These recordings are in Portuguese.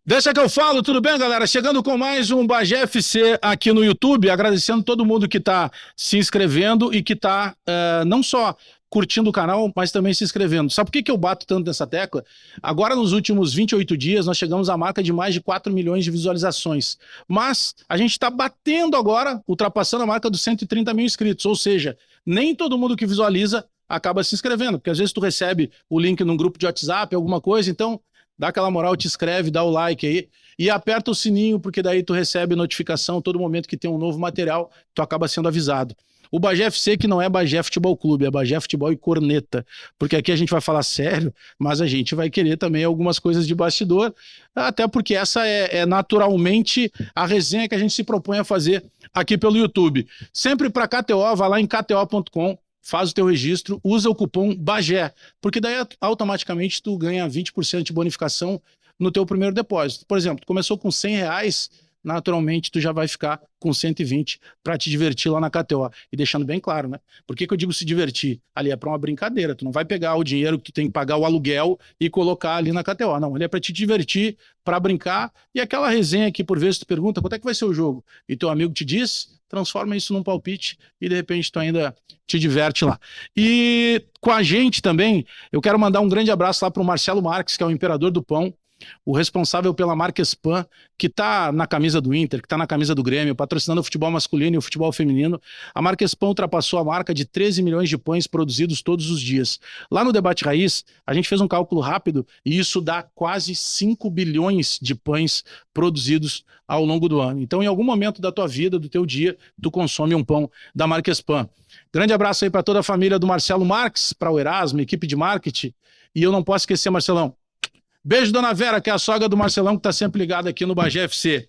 Deixa que eu falo, tudo bem, galera? Chegando com mais um Bagé FC aqui no YouTube, agradecendo todo mundo que está se inscrevendo e que está não só curtindo o canal, mas também se inscrevendo. Sabe por que eu bato tanto nessa tecla? Agora, nos últimos 28 dias, nós chegamos à marca de mais de 4 milhões de visualizações. Mas a gente está batendo agora, ultrapassando a marca dos 130 mil inscritos. Ou seja, nem todo mundo que visualiza acaba se inscrevendo, porque às vezes tu recebe o link num grupo de WhatsApp, alguma coisa, então dá aquela moral, te inscreve, dá o like aí e aperta o sininho, porque daí tu recebe notificação todo momento que tem um novo material, tu acaba sendo avisado. O Bagé FC que não é Bagé Futebol Clube, é Bagé Futebol e Corneta, porque aqui a gente vai falar sério, mas a gente vai querer também algumas coisas de bastidor, até porque essa é naturalmente a resenha que a gente se propõe a fazer aqui pelo YouTube. Sempre para KTO, vai lá em kto.com, faz o teu registro, usa o cupom BAGÉ, porque daí automaticamente tu ganha 20% de bonificação no teu primeiro depósito. Por exemplo, tu começou com R$100, naturalmente tu já vai ficar com 120 para te divertir lá na KTO. E deixando bem claro, né? Por que eu digo se divertir? Ali é para uma brincadeira, tu não vai pegar o dinheiro que tu tem que pagar o aluguel e colocar ali na KTO. Não, ali é para te divertir, para brincar, e aquela resenha que por vezes tu pergunta quanto é que vai ser o jogo, e teu amigo te diz, transforma isso num palpite e de repente tu ainda te diverte lá. E com a gente também, eu quero mandar um grande abraço lá para o Marcelo Marques, que é o imperador do pão, o responsável pela marca Spam, que está na camisa do Inter, que está na camisa do Grêmio, patrocinando o futebol masculino e o futebol feminino. A marca Spam ultrapassou a marca de 13 milhões de pães produzidos todos os dias. Lá no Debate Raiz, a gente fez um cálculo rápido e isso dá quase 5 bilhões de pães produzidos ao longo do ano. Então, em algum momento da tua vida, do teu dia, tu consome um pão da marca Spam. Grande abraço aí para toda a família do Marcelo Marques, para o Erasmo, equipe de marketing. E eu não posso esquecer, Marcelão, beijo, dona Vera, que é a sogra do Marcelão, que tá sempre ligada aqui no Bagé FC.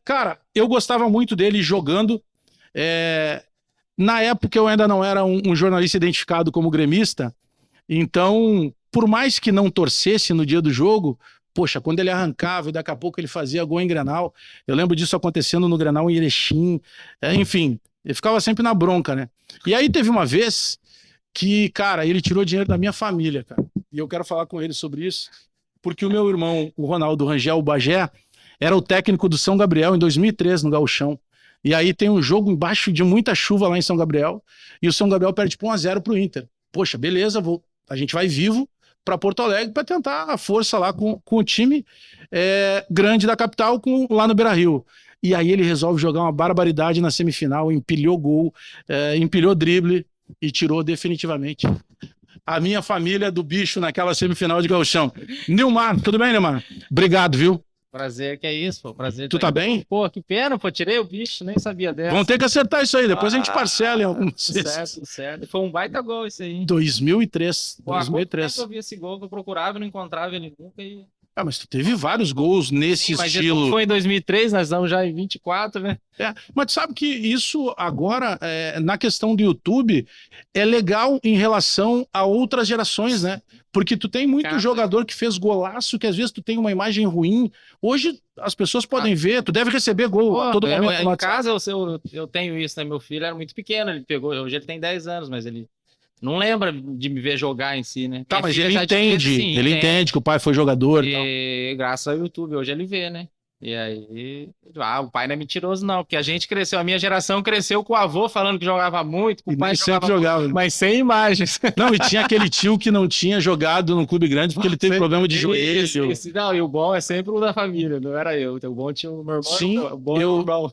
Cara, eu gostava muito dele jogando. Na época eu ainda não era um jornalista identificado como gremista, então, por mais que não torcesse no dia do jogo, poxa, quando ele arrancava e daqui a pouco ele fazia gol em Grenal, eu lembro disso acontecendo no Grenal em Erechim, enfim, ele ficava sempre na bronca, né? E aí teve uma vez que, cara, ele tirou dinheiro da minha família, cara, e eu quero falar com ele sobre isso, porque o meu irmão, o Ronaldo Rangel Bagé, era o técnico do São Gabriel em 2003 no Gauchão. E aí tem um jogo embaixo de muita chuva lá em São Gabriel, e o São Gabriel perde por 1-0 pro Inter. Poxa, beleza, a gente vai vivo para Porto Alegre para tentar a força lá com o time grande da capital lá no Beira-Rio. E aí ele resolve jogar uma barbaridade na semifinal, empilhou gol, empilhou drible e tirou definitivamente a minha família do bicho naquela semifinal de Gauchão. Nilmar, tudo bem, Nilmar? Obrigado, viu? Prazer, que é isso, pô. Prazer. Tu tá bem? Pô, que pena, pô. Tirei o bicho, nem sabia dessa. Vamos ter que acertar isso aí, depois a gente parcela em algumas Certo, certo. Foi um baita gol isso aí. 2003. Pô, 2003. eu vi esse gol que eu procurava e não encontrava ele nunca. Mas tu teve vários gols nesse estilo. Mas foi em 2003, nós estamos já em 24, né? Mas tu sabe que isso agora, na questão do YouTube, é legal em relação a outras gerações, né? Porque tu tem muito jogador que fez golaço, que às vezes tu tem uma imagem ruim. Hoje as pessoas podem ver, tu deve receber gol a todo momento. Em casa eu tenho isso, né? Meu filho era muito pequeno, ele pegou, hoje ele tem 10 anos, mas ele não lembra de me ver jogar em si, né? Tá, mas ele entende, entende que o pai foi jogador. E graças ao YouTube, hoje ele vê, né? E aí, o pai não é mentiroso não, porque a gente cresceu, a minha geração cresceu com o avô falando que jogava muito, com o pai sempre jogava, muito, mas sem imagens. Não, e tinha aquele tio que não tinha jogado num clube grande porque ele teve problema de joelho. Não, e o bom é sempre o da família, não era eu. O bom tinha o meu irmão. Sim,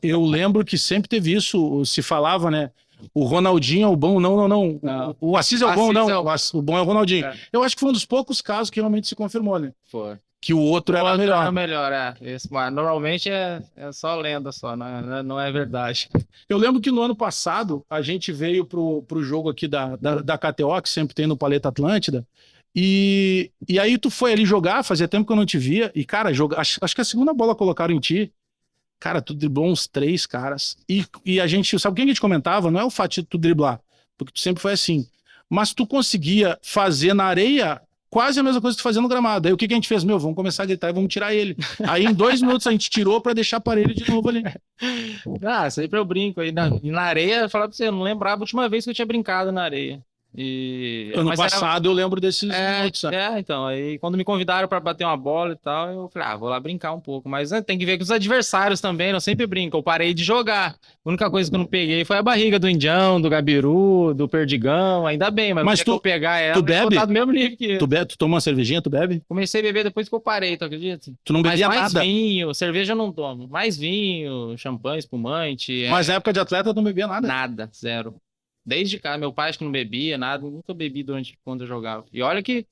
eu lembro que sempre teve isso, se falava, né? O Ronaldinho é o bom, não. O Assis é o bom, não. O bom é o Ronaldinho. Eu acho que foi um dos poucos casos que realmente se confirmou, né? Foi. Que o outro era melhor. Era melhor, mas normalmente é só lenda, só, não é verdade. Eu lembro que no ano passado a gente veio pro jogo aqui da KTO, que sempre tem no Paleta Atlântida, e aí tu foi ali jogar, fazia tempo que eu não te via, e cara, acho que a segunda bola colocaram em ti, cara, tu driblou uns 3 caras, e a gente, sabe o que a gente comentava? Não é o fato de tu driblar, porque tu sempre foi assim, mas tu conseguia fazer na areia quase a mesma coisa que tu fazia no gramado. Aí o que a gente fez? Vamos começar a gritar e vamos tirar ele. Aí em 2 minutos a gente tirou pra deixar para ele de novo ali. Sempre eu brinco aí. Na areia, eu falava pra você, eu não lembrava a última vez que eu tinha brincado na areia. Ano Mas era- passado eu lembro desses minutos. então, aí quando me convidaram pra bater uma bola e tal, eu falei, vou lá brincar um pouco. Mas né, tem que ver com os adversários também, eu sempre brinco. Eu parei de jogar. A única coisa que eu não peguei foi a barriga do Indião, do Gabiru, do Perdigão, ainda bem, mas, Mas no dia que eu pegar ela, eu bebe? vou estar do mesmo nível que eu. Tu toma uma cervejinha, tu bebe? Comecei a beber depois que eu parei, tu acredita? Tu não Mas bebia mais nada. vinho, cerveja eu não tomo. Mais vinho, champanhe, espumante. Mas na época de atleta tu não bebia nada. Nada, zero. Desde cá, meu pai acho que não bebia nada, nunca bebi durante quando eu jogava. E olha que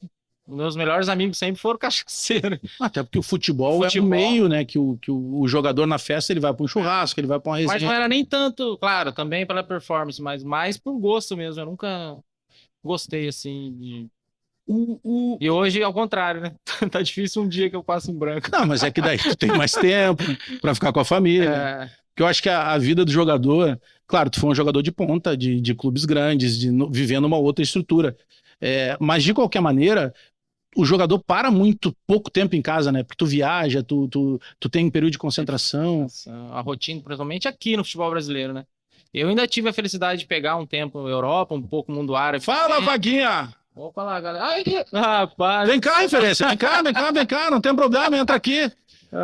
meus melhores amigos sempre foram cachaceiros. Até porque o futebol é um Futebol. meio, né? Que o jogador na festa ele vai pra um churrasco, ele vai pra uma Mas resenha. não era nem tanto, claro, também pela performance, mas mais por gosto mesmo. Eu nunca gostei assim de. E hoje, ao contrário, né? Tá difícil um dia que eu passo em branco. Não, mas é que daí tu tem mais tempo pra ficar com a família. É, Porque eu acho que a vida do jogador, claro, tu foi um jogador de ponta, de clubes grandes, vivendo uma outra estrutura. Mas de qualquer maneira, o jogador para muito pouco tempo em casa, né? Porque tu viaja, tu tem um período de concentração. a rotina, principalmente aqui no futebol brasileiro, né? Eu ainda tive a felicidade de pegar um tempo Europa, um pouco mundo árabe. Fala, Vaguinha! Opa lá, galera. Ai, rapaz. Vem cá, referência, vem cá, não tem problema, entra aqui.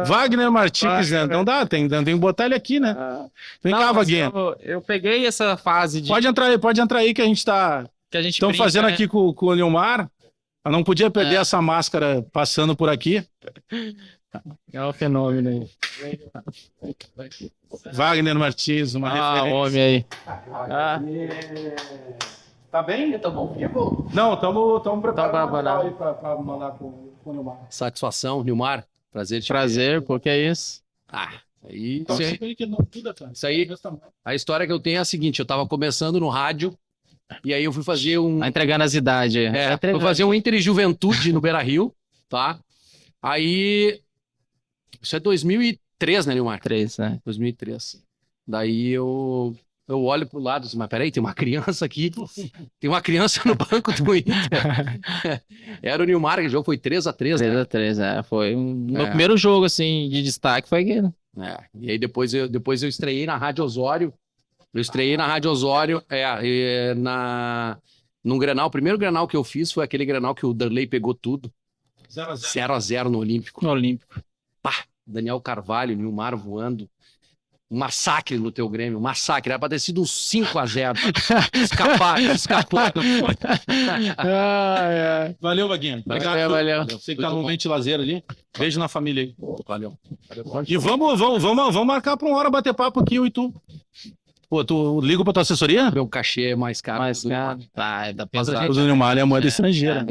Wagner Martins, né? Não dá, tem que botar ele aqui, né? Vem Não, cá, mas Vaguinha. eu peguei essa fase de Pode entrar aí que a gente tá. que a gente Estamos brinca, fazendo né? aqui com o Nilmar. Eu não podia perder essa máscara passando por aqui. É um fenômeno aí. Wagner Martins, uma referência. Homem aí. Tá bem? Estamos vivo? Não, estamos preparando preparado. aí pra mandar com o Nilmar. Satisfação, Nilmar. Prazer te Prazer, pô, que é isso? aí, Então, isso aí. Isso aí. A história que eu tenho é a seguinte: eu tava começando no rádio, e aí eu fui fazer um. Tá entregando as idades. Fui fazer um Inter e Juventude no Beira Rio, tá? Aí. Isso é 2003, né, Nilmar? 3, né? 2003. Daí eu olho pro lado e digo, mas peraí, tem uma criança aqui. Tem uma criança no banco do Inter. Era o Nilmar, que o jogo foi 3-3, né? 3x3, foi meu primeiro jogo, assim, de destaque foi aquele. E aí depois eu estreiei na Rádio Osório. Eu estreiei na Rádio Osório, num Grenal. O primeiro Grenal que eu fiz foi aquele Grenal que o Darley pegou tudo. 0-0 no Olímpico. No Olímpico. Daniel Carvalho, Nilmar voando. Um massacre no teu Grêmio, um massacre. Era pra ter sido um 5-0. Escapou. Valeu, Vaguinha. Obrigado. Valeu. Você que tá no ventilazeiro ali. Beijo na família aí. Valeu. E vamos marcar pra uma hora bater papo aqui, eu e tu. Pô, tu liga pra tua assessoria? Meu cachê é mais caro. Mas, do cara, Nilmar. dá O pesado. do Nilmar é a moeda estrangeira.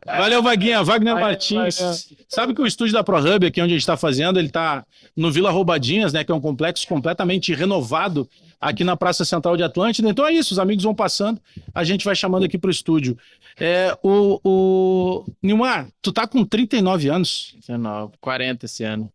Valeu, Vaguinha. Wagner Martins. valeu. Sabe que o estúdio da ProHub, aqui onde a gente está fazendo, ele tá no Vila Roubadinhas, né? Que é um complexo completamente renovado aqui na Praça Central de Atlântida. Então é isso, os amigos vão passando, a gente vai chamando aqui pro estúdio. O Nilmar, tu tá com 39 anos. 19, 40 esse ano.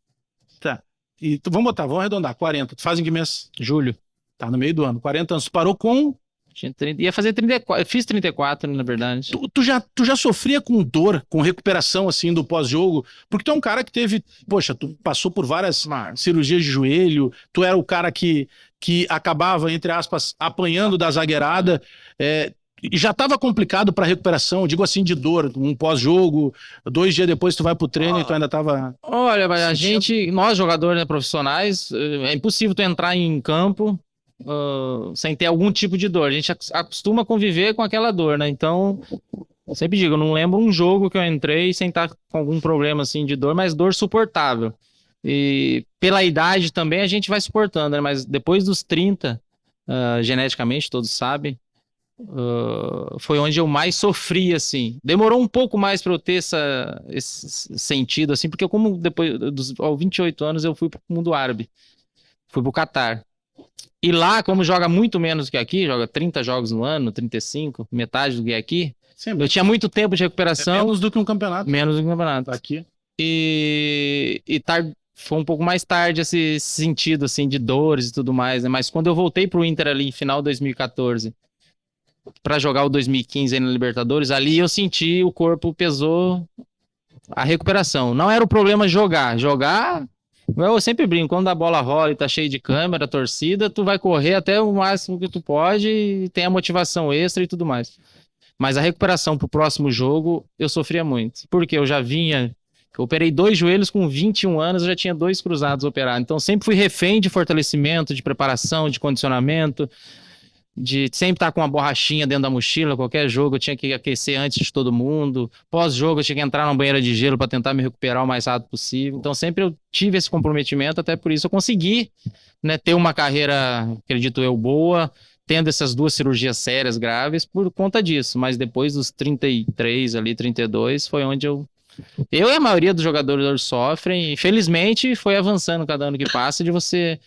Tá. E vamos arredondar, 40. Tu faz em que mês? Julho. Tá no meio do ano. 40 anos. Tu parou com... Tinha 30, ia fazer 34. Eu fiz 34, na verdade. Tu já sofria com dor, com recuperação, assim, do pós-jogo? Porque tu é um cara que teve... Poxa, tu passou por várias cirurgias de joelho, tu era o cara que acabava, entre aspas, apanhando da zagueirada. E já estava complicado para recuperação, digo assim, de dor, um pós-jogo, 2 dias depois tu vai pro treino e tu ainda estava... Olha, mas nós jogadores, né, profissionais, é impossível tu entrar em campo sem ter algum tipo de dor. A gente acostuma conviver com aquela dor, né? Então, eu sempre digo, eu não lembro um jogo que eu entrei sem estar com algum problema assim de dor, mas dor suportável. E pela idade também a gente vai suportando, né? Mas depois dos 30, geneticamente, todos sabem, foi onde eu mais sofri, assim. Demorou um pouco mais para eu ter esse sentido, assim, porque como depois aos 28 anos eu fui pro mundo árabe, fui pro Catar. E lá, como joga muito menos que aqui, joga 30 jogos no ano, 35, metade do que aqui, eu tinha muito tempo de recuperação. Menos do que um campeonato. Menos do que um campeonato. Aqui. E foi um pouco mais tarde esse sentido, assim, de dores e tudo mais, né? Mas quando eu voltei pro Inter ali em final de 2014 para jogar o 2015 aí na Libertadores, ali eu senti o corpo pesou a recuperação. Não era o problema jogar. Jogar Eu sempre brinco, quando a bola rola e tá cheio de câmera, torcida, tu vai correr até o máximo que tu pode e tem a motivação extra e tudo mais. Mas a recuperação pro próximo jogo, eu sofria muito. Porque eu já vinha... Eu operei 2 joelhos com 21 anos, eu já tinha 2 cruzados operados. Então sempre fui refém de fortalecimento, de preparação, de condicionamento, de sempre estar com uma borrachinha dentro da mochila. Qualquer jogo eu tinha que aquecer antes de todo mundo. Pós-jogo eu tinha que entrar numa banheira de gelo para tentar me recuperar o mais rápido possível. Então sempre eu tive esse comprometimento, até por isso eu consegui, né, ter uma carreira, acredito eu, boa, tendo essas 2 cirurgias sérias, graves, por conta disso. Mas depois dos 33 ali, 32, foi onde eu e a maioria dos jogadores sofrem, e felizmente foi avançando cada ano que passa de você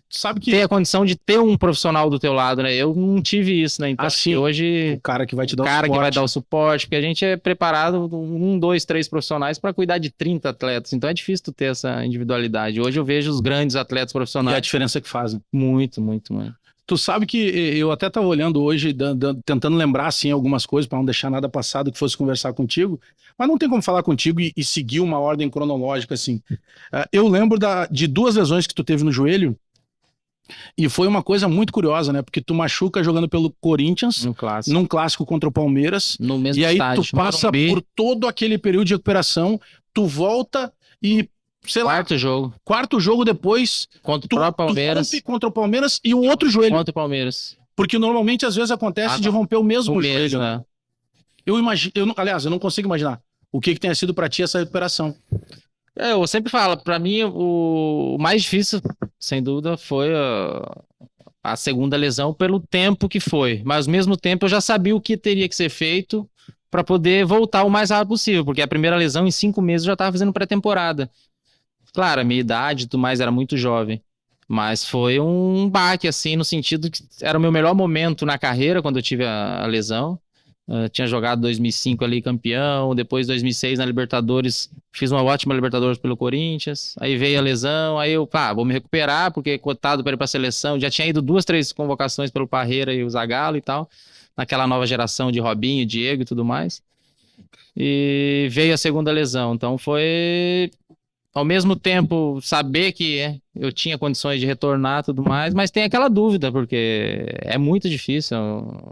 Sabe que ter a condição de ter um profissional do teu lado, né? Eu não tive isso, né? Então Assim, hoje o cara que vai te dar o cara que vai suporte. dar o suporte, porque a gente é preparado 1, 2, 3 profissionais para cuidar de 30 atletas, então é difícil tu ter essa individualidade. Hoje eu vejo os grandes atletas E a profissionais diferença que fazem. muito, muito, muito. Tu sabe que eu até estava olhando hoje, tentando lembrar assim algumas coisas para não deixar nada passado que fosse conversar contigo, mas não tem como falar contigo e seguir uma ordem cronológica assim. Eu lembro de 2 lesões que tu teve no joelho e foi uma coisa muito curiosa, né? Porque tu machuca jogando pelo Corinthians, No clássico. num clássico contra o Palmeiras, No mesmo e aí estádio. tu passa Morumbi, por todo aquele período de recuperação, tu volta e, sei lá, quarto jogo quarto jogo depois, contra o tu próprio Palmeiras. rompe contra o Palmeiras e o outro joelho. Contra o Palmeiras. Porque normalmente, às vezes, acontece de romper o mesmo O joelho. mesmo, né? Eu imagino, aliás, eu não consigo imaginar o que tenha sido pra ti essa recuperação. Eu sempre falo, pra mim o mais difícil, sem dúvida, foi a segunda lesão pelo tempo que foi. Mas ao mesmo tempo eu já sabia o que teria que ser feito para poder voltar o mais rápido possível, porque a primeira lesão em 5 meses eu já estava fazendo pré-temporada. Claro, a minha idade e tudo mais era muito jovem, mas foi um baque assim no sentido que era o meu melhor momento na carreira quando eu tive a lesão. Tinha jogado 2005 ali campeão, depois 2006 na Libertadores, fiz uma ótima Libertadores pelo Corinthians, aí veio a lesão, aí eu, vou me recuperar, porque cotado para ir para a seleção, já tinha ido 2, 3 convocações pelo Parreira e o Zagallo e tal, naquela nova geração de Robinho, Diego e tudo mais, e veio a segunda lesão, então foi... Ao mesmo tempo, saber que eu tinha condições de retornar e tudo mais, mas tem aquela dúvida, porque é muito difícil.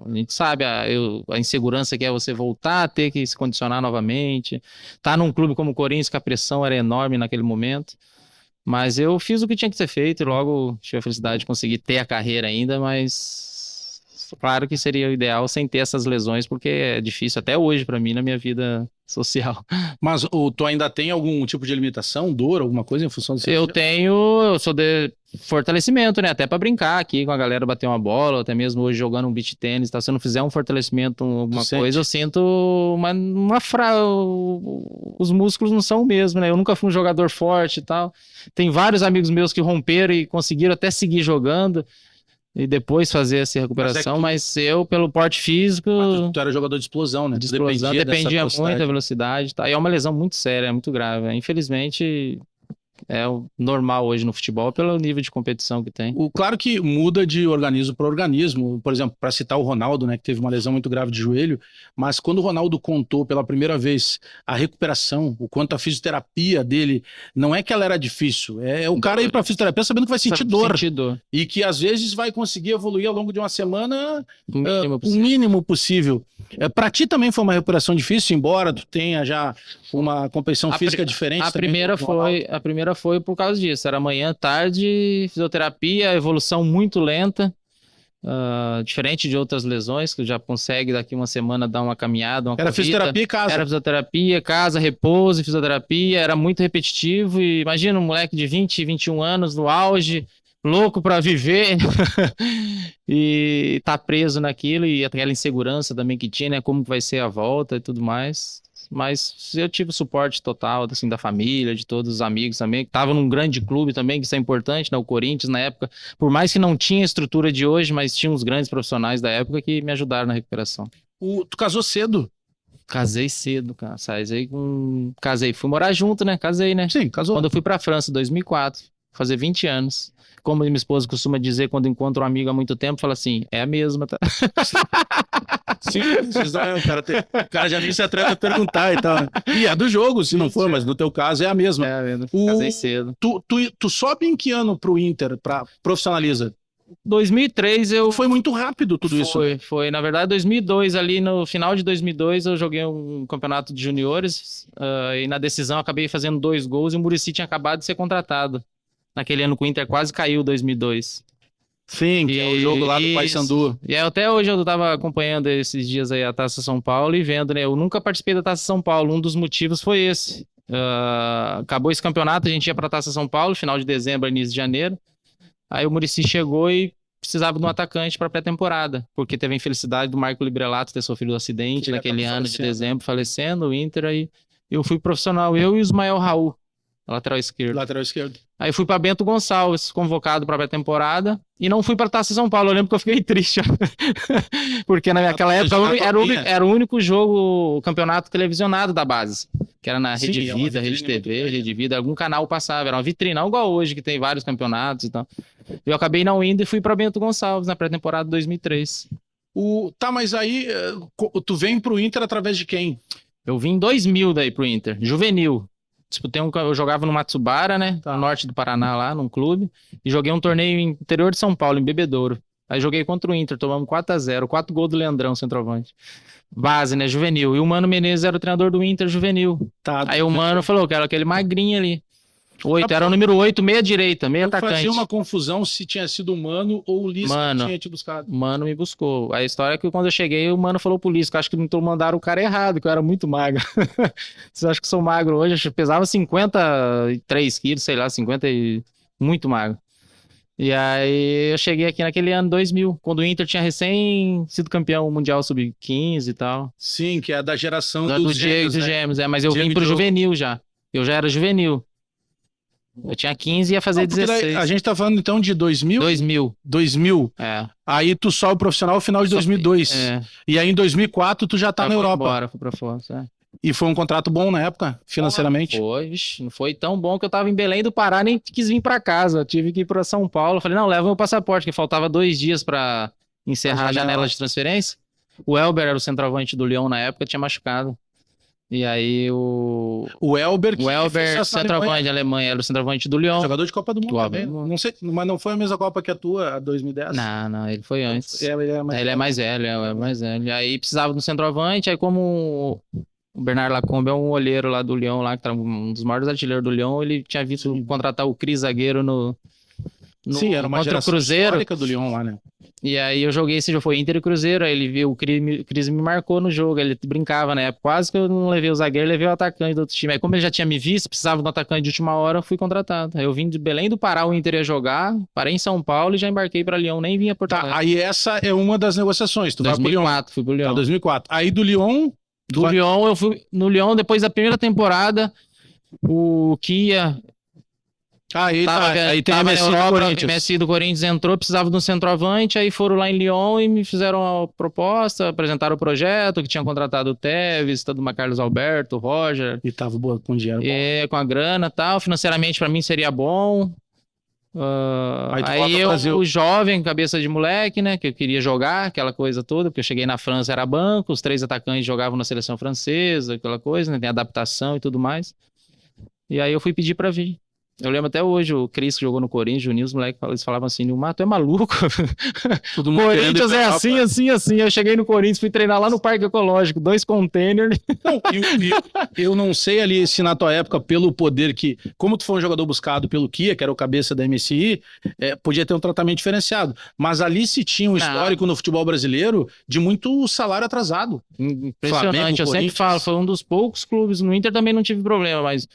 A gente sabe a insegurança que é você voltar a ter que se condicionar novamente. Tá num clube como o Corinthians, que a pressão era enorme naquele momento. Mas eu fiz o que tinha que ser feito e logo tive a felicidade de conseguir ter a carreira ainda, mas claro que seria o ideal sem ter essas lesões, porque é difícil até hoje para mim na minha vida social. Mas tu ainda tem algum tipo de limitação, dor, alguma coisa em função disso? Eu sou de fortalecimento, né? Até para brincar aqui com a galera, bater uma bola, até mesmo hoje jogando um beach tênis, tá? Se eu não fizer um fortalecimento, alguma coisa, eu sinto os músculos não são o mesmo, né? Eu nunca fui um jogador forte e tal. Tem vários amigos meus que romperam e conseguiram até seguir jogando e depois fazer essa recuperação, mas eu, pelo porte físico... Tu era jogador de explosão, né? De explosão, dependia dessa muito da velocidade, tá? E é uma lesão muito séria, é muito grave. Infelizmente, é o normal hoje no futebol pelo nível de competição que tem. Claro que muda de organismo para organismo. Por exemplo, para citar o Ronaldo, né, que teve uma lesão muito grave de joelho, mas quando o Ronaldo contou pela primeira vez a recuperação, o quanto a fisioterapia dele, não é que ela era difícil, é o cara ir para fisioterapia sabendo que vai sentir dor. E que às vezes vai conseguir evoluir ao longo de uma semana o mínimo possível. Para ti também foi uma recuperação difícil, embora tu tenha já uma competição física diferente. A primeira foi por causa disso. Era manhã, tarde, fisioterapia, evolução muito lenta. Diferente de outras lesões, que já consegue daqui uma semana dar uma caminhada, uma Era corrida. Fisioterapia e casa. Era fisioterapia, casa, repouso e fisioterapia. Era muito repetitivo. E imagina um moleque de 20, 21 anos no auge, louco para viver e tá preso naquilo e aquela insegurança também que tinha, né? Como vai ser a volta e tudo mais. Mas eu tive o suporte total, assim, da família, de todos os amigos também. Tava num grande clube também, que isso é importante, né? O Corinthians, na época, por mais que não tinha a estrutura de hoje, mas tinha uns grandes profissionais da época que me ajudaram na recuperação. Tu casou cedo? Casei cedo, cara. Casei. Fui morar junto, né? Casei, né? Sim, casou. Quando eu fui pra França, em 2004, fazer 20 anos. Como minha esposa costuma dizer quando encontra um amigo há muito tempo, fala assim, é a mesma, tá? Sim, o cara já nem se atreve a perguntar e tal. Né? E é do jogo, se não for, mas no teu caso é a mesma. Casei cedo. Tu sobe em que ano pro Inter, pra profissionaliza? 2003 eu... Foi muito rápido tudo isso. Foi. Na verdade, 2002, ali no final de 2002, eu joguei um campeonato de juniores e na decisão acabei fazendo 2 gols e o Muricy tinha acabado de ser contratado. Naquele ano que o Inter quase caiu, 2002. Sim, que é o jogo lá do Paysandu. E até hoje eu tava acompanhando esses dias aí a Taça São Paulo e vendo, né? Eu nunca participei da Taça São Paulo, um dos motivos foi esse. Acabou esse campeonato, a gente ia pra Taça São Paulo, final de dezembro, início de janeiro. Aí o Muricy chegou e precisava de um atacante para pré-temporada, porque teve a infelicidade do Marco Librelato ter sofrido um acidente naquele ano de dezembro, falecendo, o Inter, aí eu fui profissional, eu e o Ismael Raul, lateral esquerdo. Lateral esquerdo. Aí fui para Bento Gonçalves, convocado para pré-temporada, e não fui para Taça São Paulo. Eu lembro que eu fiquei triste, porque naquela época era o único jogo, o campeonato televisionado da base, que era na Rede Vida, Rede TV, Rede Vida, algum canal passava, era uma vitrine, não igual hoje, que tem vários campeonatos e tal. Eu acabei não indo e fui para Bento Gonçalves na pré-temporada de 2003. Tá, mas aí tu vem pro Inter através de quem? Eu vim em 2000 daí pro Inter, juvenil. Eu jogava no Matsubara, né? No norte do Paraná, lá, num clube. E joguei um torneio no interior de São Paulo, em Bebedouro. Aí joguei contra o Inter, tomamos 4-0. 4 gols do Leandrão, centroavante. Base, né? Juvenil. E o Mano Menezes era o treinador do Inter juvenil. Tá, aí o Mano falou que era aquele magrinho ali. 8, era o número 8, meia direita, meia atacante. Fazia uma confusão se tinha sido o Mano ou o Lisca que tinha te buscado. Mano me buscou. A história é que quando eu cheguei, o Mano falou pro Lisca, acho que não mandaram o cara errado, que eu era muito magro. Vocês acham que eu sou magro hoje? Acho que pesava 53 quilos, sei lá, 50 e... Muito magro. E aí eu cheguei aqui naquele ano 2000, quando o Inter tinha recém sido campeão mundial sub-15 e tal. Sim, que é da geração do Gêmeos, mas eu vim pro juvenil já. Eu já era juvenil. Eu tinha 15 e ia fazer 16. A gente tá falando então de 2000? 2000. É. Aí tu sobe profissional no final de 2002. É. E aí em 2004 tu já tá na Europa. Fui pra fora, é. E foi um contrato bom na época, financeiramente? Não foi tão bom que eu tava em Belém do Pará, nem quis vir pra casa. Eu tive que ir pra São Paulo. Eu falei, não, leva meu passaporte, que faltava 2 dias pra encerrar a janela de transferência. O Elber era o centroavante do Lyon na época, tinha machucado. E aí o Elber, centroavante da Alemanha, era o centroavante do Lyon. Jogador de Copa do Mundo também. Não sei, mas não foi a mesma Copa que a tua, a 2010? Não, ele foi antes. Ele é mais velho. E aí precisava de um centroavante, aí como o Bernard Lacombe é um olheiro lá do Lyon, lá, que tá um dos maiores artilheiros do Lyon, ele tinha visto contratar o Cris zagueiro Sim, era uma geração histórica do Lyon lá, né? E aí eu joguei esse jogo, foi Inter e Cruzeiro, aí ele viu, o Cris me marcou no jogo, ele brincava, né? Quase que eu não levei o zagueiro, levei o atacante do outro time. Aí como ele já tinha me visto, precisava de um atacante de última hora, eu fui contratado. Aí eu vim de Belém do Pará, o Inter ia jogar, parei em São Paulo e já embarquei pra Lyon, nem vinha Porto Alegre. Aí essa é uma das negociações, tu 2004, fui pro Lyon. 2004. Aí do Lyon... Lyon, eu fui no Lyon depois da primeira temporada, o Kia... Aí tem a Messi do Corinthians. Messi do Corinthians entrou, precisava de um centroavante, aí foram lá em Lyon e me fizeram a proposta, apresentaram o projeto, que tinha contratado o Tevez, do Carlos Alberto, o Roger. E tava boa com dinheiro. Com a grana e tal, financeiramente pra mim seria bom. Aí eu, o jovem, cabeça de moleque, né, que eu queria jogar, aquela coisa toda, porque eu cheguei na França, era banco, os 3 atacantes jogavam na seleção francesa, aquela coisa, né, tem adaptação e tudo mais. E aí eu fui pedir pra vir. Eu lembro até hoje, o Cris que jogou no Corinthians, o Juninho, os moleques eles falavam assim, o Mato é maluco. Todo mundo Corinthians é assim. Eu cheguei no Corinthians, fui treinar lá no Parque Ecológico, 2 containers. Eu não sei ali se na tua época, pelo poder que, como tu foi um jogador buscado pelo Kia, que era o cabeça da MSI, podia ter um tratamento diferenciado. Mas ali se tinha um histórico no futebol brasileiro de muito salário atrasado. Impressionante, Flamengo, eu sempre falo, foi um dos poucos clubes, no Inter também não tive problema, mas...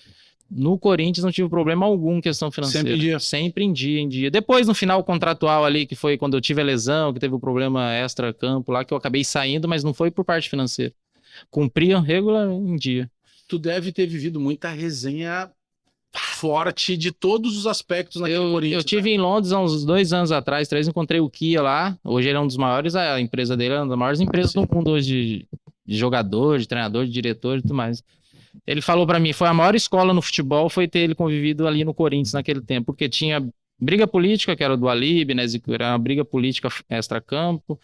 No Corinthians não tive problema algum em questão financeira. Sempre em dia. Depois, no final contratual ali, que foi quando eu tive a lesão, que teve o problema extra-campo lá, que eu acabei saindo, mas não foi por parte financeira. Cumpria regular em dia. Tu deve ter vivido muita resenha forte de todos os aspectos naquele Corinthians. Eu tive em Londres há uns 2 anos atrás, 3, encontrei o Kia lá. Hoje ele é um dos maiores, a empresa dele é uma das maiores empresas do mundo hoje, de jogador, de treinador, de diretor e tudo mais. Ele falou pra mim, foi a maior escola no futebol, foi ter ele convivido ali no Corinthians naquele tempo, porque tinha briga política, que era do Alib, né, era uma briga política extra-campo,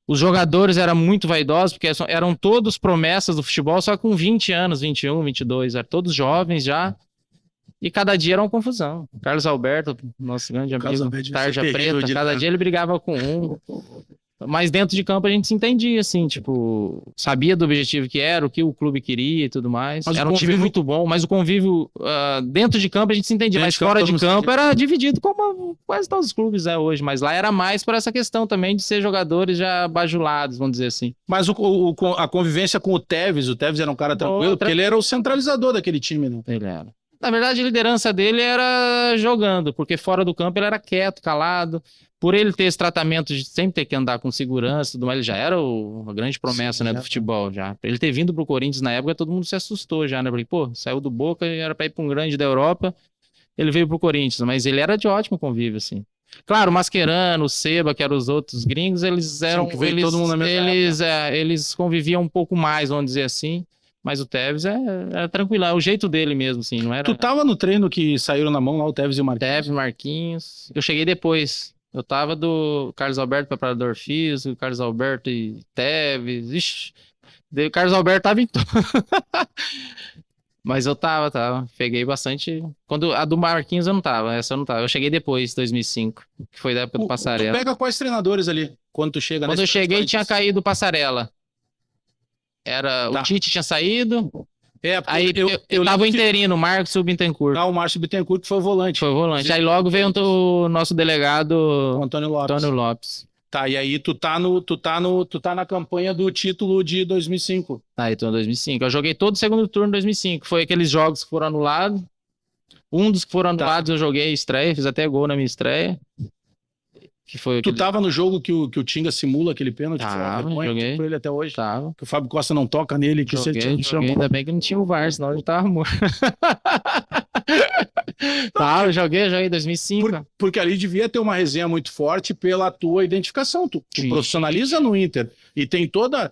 Os jogadores eram muito vaidosos, porque eram todos promessas do futebol, só com 20 anos, 21, 22, eram todos jovens já. E cada dia era uma confusão. Carlos Alberto, nosso grande Carlos amigo, Alberto devia tarja ser terrível preta, de cada lidar. dia ele brigava com um. Mas dentro de campo a gente se entendia, assim, tipo, sabia do objetivo que era, o que o clube queria e tudo mais. Mas o Era um time convívio- muito bom, mas o convívio dentro de campo a gente se entendia, Dentro mas de campo fora todo de mundo se campo entendia. era dividido como quase todos os clubes hoje, mas lá era mais por essa questão também de ser jogadores já bajulados, vamos dizer assim. Mas a convivência com o Tevez era um cara tranquilo, Outra- porque ele era o centralizador daquele time, né? Ele era. Na verdade, a liderança dele era jogando, porque fora do campo ele era quieto, calado. Por ele ter esse tratamento de sempre ter que andar com segurança e tudo mais, ele já era uma grande promessa, Sim, né, já do tá. futebol. Já. Pra ele ter vindo pro Corinthians na época, todo mundo se assustou já, né? Porque, pô, saiu do Boca e era pra ir pra um grande da Europa, ele veio pro Corinthians, mas ele era de ótimo convívio, assim. Claro, o Mascherano, o Seba, que eram os outros gringos, eles eram. que veio Eles, todo mundo na mesma eles conviviam um pouco mais, vamos dizer assim. Mas o Tevez era tranquilo, é o jeito dele mesmo, assim, não era. Tu tava no treino que saíram na mão lá, o Tevez e o Marquinhos? Tevez, Marquinhos. Eu cheguei depois. Eu tava do Carlos Alberto para Preparador Físico, Carlos Alberto e Tevez. Ixi, o Carlos Alberto tava em tudo. Mas eu tava. Peguei bastante. Quando a do Marquinhos eu não tava, essa eu não tava. Eu cheguei depois, 2005, que foi da época do Tu Passarela. pega quais treinadores ali, quando tu chega Quando eu nesse cheguei, tinha Corinthians? caído o Passarela. Tá. O Tite tinha saído. É, porque Aí eu tava o lembro que- interino, Marcos Bittencourt. o Márcio Bittencourt, que foi o volante, Foi o volante. Aí logo veio o nosso o delegado Antônio Lopes. Antônio Lopes. Tá, e aí tu tá na campanha do título de 2005. Aí tô em 2005. Eu joguei todo o segundo turno em 2005. Foi aqueles jogos que foram anulados. Um dos que foram Tá. anulados eu joguei estreia, fiz até gol na minha estreia. Que foi Tu aquele... tava no jogo que o Tinga simula aquele pênalti, que foi uma Tava, vergonha, joguei. tipo, por ele até hoje. Tava. Que o Fábio Costa não toca nele, que se ele Joguei, chamou. Ainda bem que não tinha o VAR, senão ele tava morto. Tá, eu joguei em 2005. Porque ali devia ter uma resenha muito forte pela tua identificação. Tu Sim. profissionaliza no Inter. E tem toda.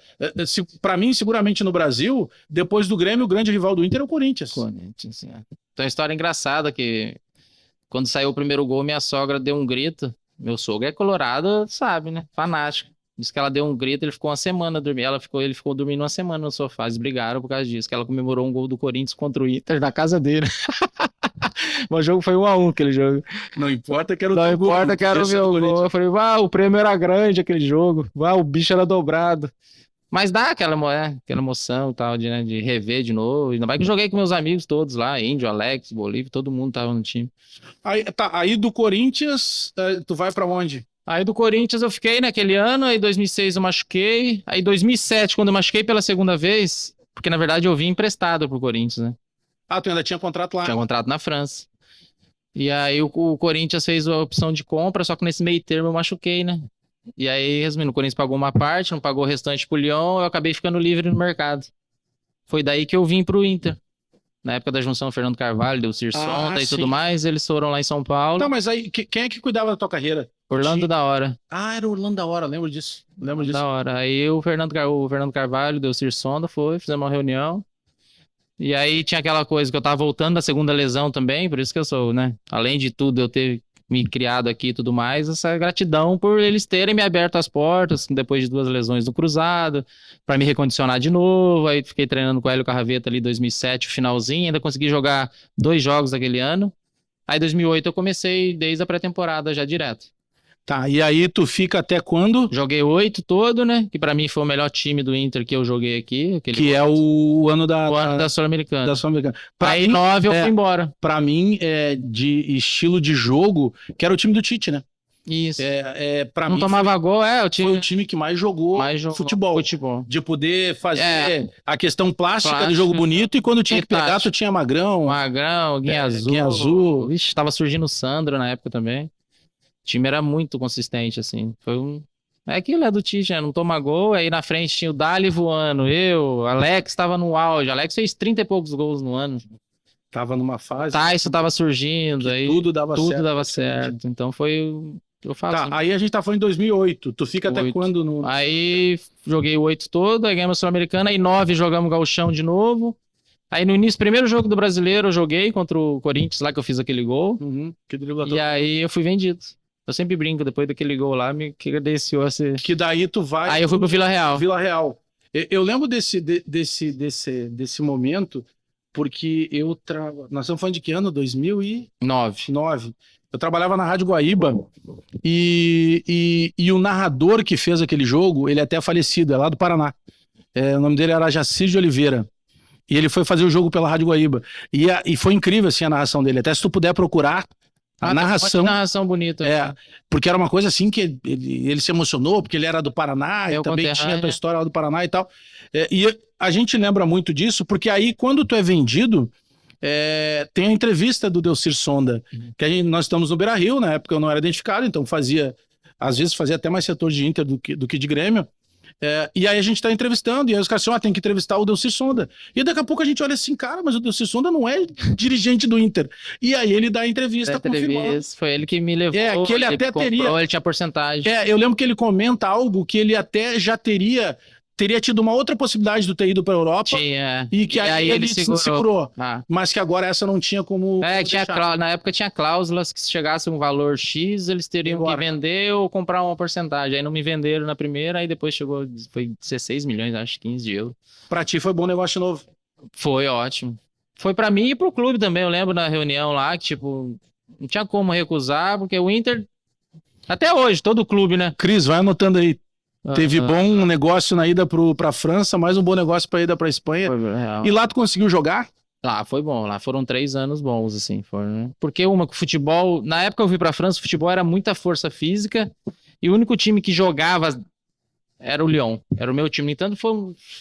Pra mim, seguramente no Brasil, depois do Grêmio, o grande rival do Inter é o Corinthians. Corinthians, é. Tem uma história engraçada que quando saiu o primeiro gol, minha sogra deu um grito. Meu sogro é colorado, sabe, né? Fanático. Disse que ela deu um grito, ele ficou uma semana dormindo. Ele ficou dormindo uma semana no sofá. Eles brigaram por causa disso, que ela comemorou um gol do Corinthians contra o Inter na casa dele. O jogo foi 1-1 aquele jogo. Não importa que era o Não teu gol, importa que era o esse é meu do Corinthians. gol. Eu falei, o prêmio era grande aquele jogo. O bicho era dobrado. Mas dá aquela emoção e tal, de rever de novo. Ainda mais que eu joguei com meus amigos todos lá, Índio, Alex, Bolívia, todo mundo tava no time. Aí do Corinthians, tu vai pra onde? Aí do Corinthians eu fiquei naquele ano, aí 2006 eu machuquei. Aí 2007, quando eu machuquei pela segunda vez, porque na verdade eu vim emprestado pro Corinthians, né? Tu ainda tinha contrato lá. Tinha contrato na França. E aí o Corinthians fez a opção de compra, só que nesse meio termo eu machuquei, né? E aí, resumindo, o Corinthians pagou uma parte, não pagou o restante pro Lyon, eu acabei ficando livre no mercado. Foi daí que eu vim pro Inter. Na época da junção Fernando Carvalho, Delcir Sonta e sim. tudo mais, eles foram lá em São Paulo. Tá, mas aí, quem é que cuidava da tua carreira? Orlando da hora. Era o Orlando da Hora, lembro disso. Da hora. Aí o Fernando Carvalho, Delcir Sonda fizemos uma reunião. E aí tinha aquela coisa que eu tava voltando da segunda lesão também, por isso que eu sou, né? Além de tudo, eu ter me criado aqui e tudo mais, essa gratidão por eles terem me aberto as portas depois de 2 lesões no cruzado, pra me recondicionar de novo. Aí fiquei treinando com o Hélio Carraveta ali em 2007, o finalzinho, ainda consegui jogar 2 jogos daquele ano. Aí em 2008 eu comecei desde a pré-temporada já direto. Tá, e aí tu fica até quando? Joguei 8 todo, né? Que pra mim foi o melhor time do Inter que eu joguei aqui. Que é o ano o ano da Sul-Americana. da Sul-Americana. Pra Aí mim, 9 eu fui embora. pra mim, de estilo de jogo, que era o time do Tite, né? Isso. Pra Não mim, tomava gol, o foi time o time que mais jogou futebol. De poder fazer a questão plástica do jogo bonito, e quando tinha que pegar, tu tinha Magrão. Magrão, Guinha Azul. Guinha Azul. Vixe, tava surgindo o Sandro na época também. O time era muito consistente, assim. É aquilo, do Tite, né? Não toma gol. Aí na frente tinha o Dali voando. Alex tava no auge. Alex fez 30 e poucos gols no ano. Tava numa fase. Tyson tava surgindo. Aí tudo dava certo. Então foi. Eu faço. Tá, aí a gente tá falando em 2008. Tu fica até quando no. Aí joguei 8 todo, aí ganhamos a Sul-Americana. Aí 9 jogamos Gauchão de novo. Aí no início, primeiro jogo do Brasileiro, eu joguei contra o Corinthians, lá que eu fiz aquele gol. Que driblador. E aí eu fui vendido. Eu sempre brinco, depois daquele gol lá, me credenciou a ser... Que daí tu vai... Aí eu fui pro Vila Real. Vila Real. Eu lembro desse momento, porque nós estamos falando de que ano? 2009. 9. Eu trabalhava na Rádio Guaíba e o narrador que fez aquele jogo, ele é até falecido, é lá do Paraná. O nome dele era Jacir de Oliveira. E ele foi fazer o jogo pela Rádio Guaíba. E foi incrível assim, a narração dele. Até se tu puder procurar a narração. Narração bonita. Porque era uma coisa assim que ele se emocionou, porque ele era do Paraná e também tinha a tua história lá do Paraná e tal. E a gente lembra muito disso, porque aí quando tu é vendido, tem a entrevista do Delcir Sonda, que nós estamos no Beira-Rio, na época eu não era identificado, então às vezes fazia até mais setor de Inter do que de Grêmio. E aí a gente tá entrevistando, e aí os caras assim, tem que entrevistar o Delcir Sonda. E daqui a pouco a gente olha assim, cara, mas o Delcir Sonda não é dirigente do Inter. E aí ele dá a entrevista confirmando. Foi ele que me levou. Que ele até teria... Ele tinha porcentagem. Eu lembro que ele comenta algo que ele até já teria tido uma outra possibilidade de ter ido para a Europa. E que aí ele segurou. Mas que agora essa não tinha como... Na época tinha cláusulas que se chegasse um valor X, eles teriam que vender ou comprar uma porcentagem. Aí não me venderam na primeira, aí depois foi 16 milhões, acho, 15 de euros. Pra ti foi bom negócio novo? Foi ótimo. Foi pra mim e pro clube também. Eu lembro na reunião lá que, tipo, não tinha como recusar, porque o Inter, até hoje, todo clube, né? Cris, vai anotando aí. Teve bom negócio na ida pra França, mais um bom negócio pra ida pra Espanha. E lá tu conseguiu jogar? Lá foi bom, lá foram 3 anos bons, assim. Porque o futebol, na época eu fui pra França, o futebol era muita força física, e o único time que jogava era o Lyon, era o meu time. No entanto,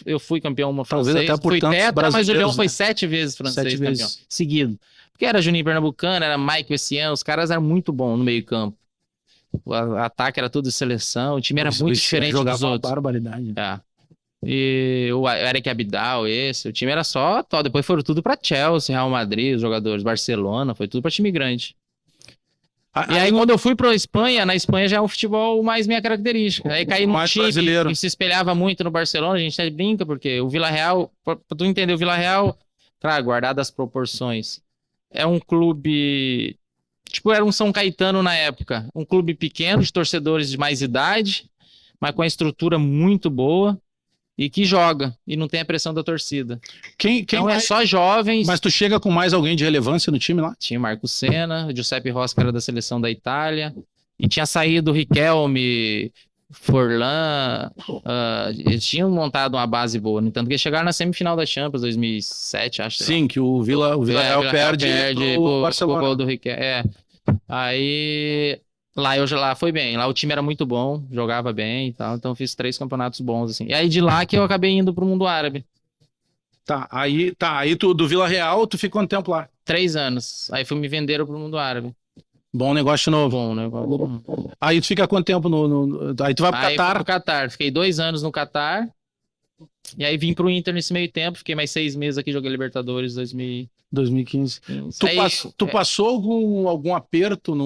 eu fui campeão uma francês, talvez até por fui tetra, mas o Lyon foi 7 vezes francês campeão, seguido. Porque era Juninho Pernambucano, era Mike Vessian, os caras eram muito bons no meio campo. O ataque era tudo de seleção, o time era muito diferente dos outros. Barbaridade. E o Eric Abidal, o time era só top. Depois foram tudo pra Chelsea, Real Madrid, os jogadores, Barcelona, foi tudo pra time grande. E aí quando eu fui pra Espanha, na Espanha já é um futebol mais minha característica. Aí caí num time que se espelhava muito no Barcelona, a gente até brinca, porque o Vila Real, pra tu entender, o Vila Real, claro, guardado as proporções, é um clube... Tipo, era um São Caetano na época. Um clube pequeno, de torcedores de mais idade, mas com a estrutura muito boa e que joga. E não tem a pressão da torcida. Então é só jovens. Mas tu chega com mais alguém de relevância no time lá? Tinha o Marco Senna, o Giuseppe Rossi, que era da seleção da Itália. E tinha saído o Riquelme, Forlan. Eles tinham montado uma base boa. No entanto, que eles chegaram na semifinal da Champions 2007, acho. Sim, que o Vila Real perde pro Barcelona. Gol do Riquelme. Aí lá foi bem. Lá o time era muito bom, jogava bem e tal. Então fiz 3 campeonatos bons, assim. E aí de lá que eu acabei indo pro mundo árabe. Aí tu do Vila Real, tu ficou quanto tempo lá? 3 anos. Aí me venderam pro mundo árabe. Bom negócio novo. Bom negócio. Aí tu fica quanto tempo Aí tu vai pro Catar? Pro Catar. Fiquei 2 anos no Catar. E aí vim pro Inter nesse meio tempo. Fiquei mais 6 meses aqui, joguei Libertadores 2015. Tu passou algum aperto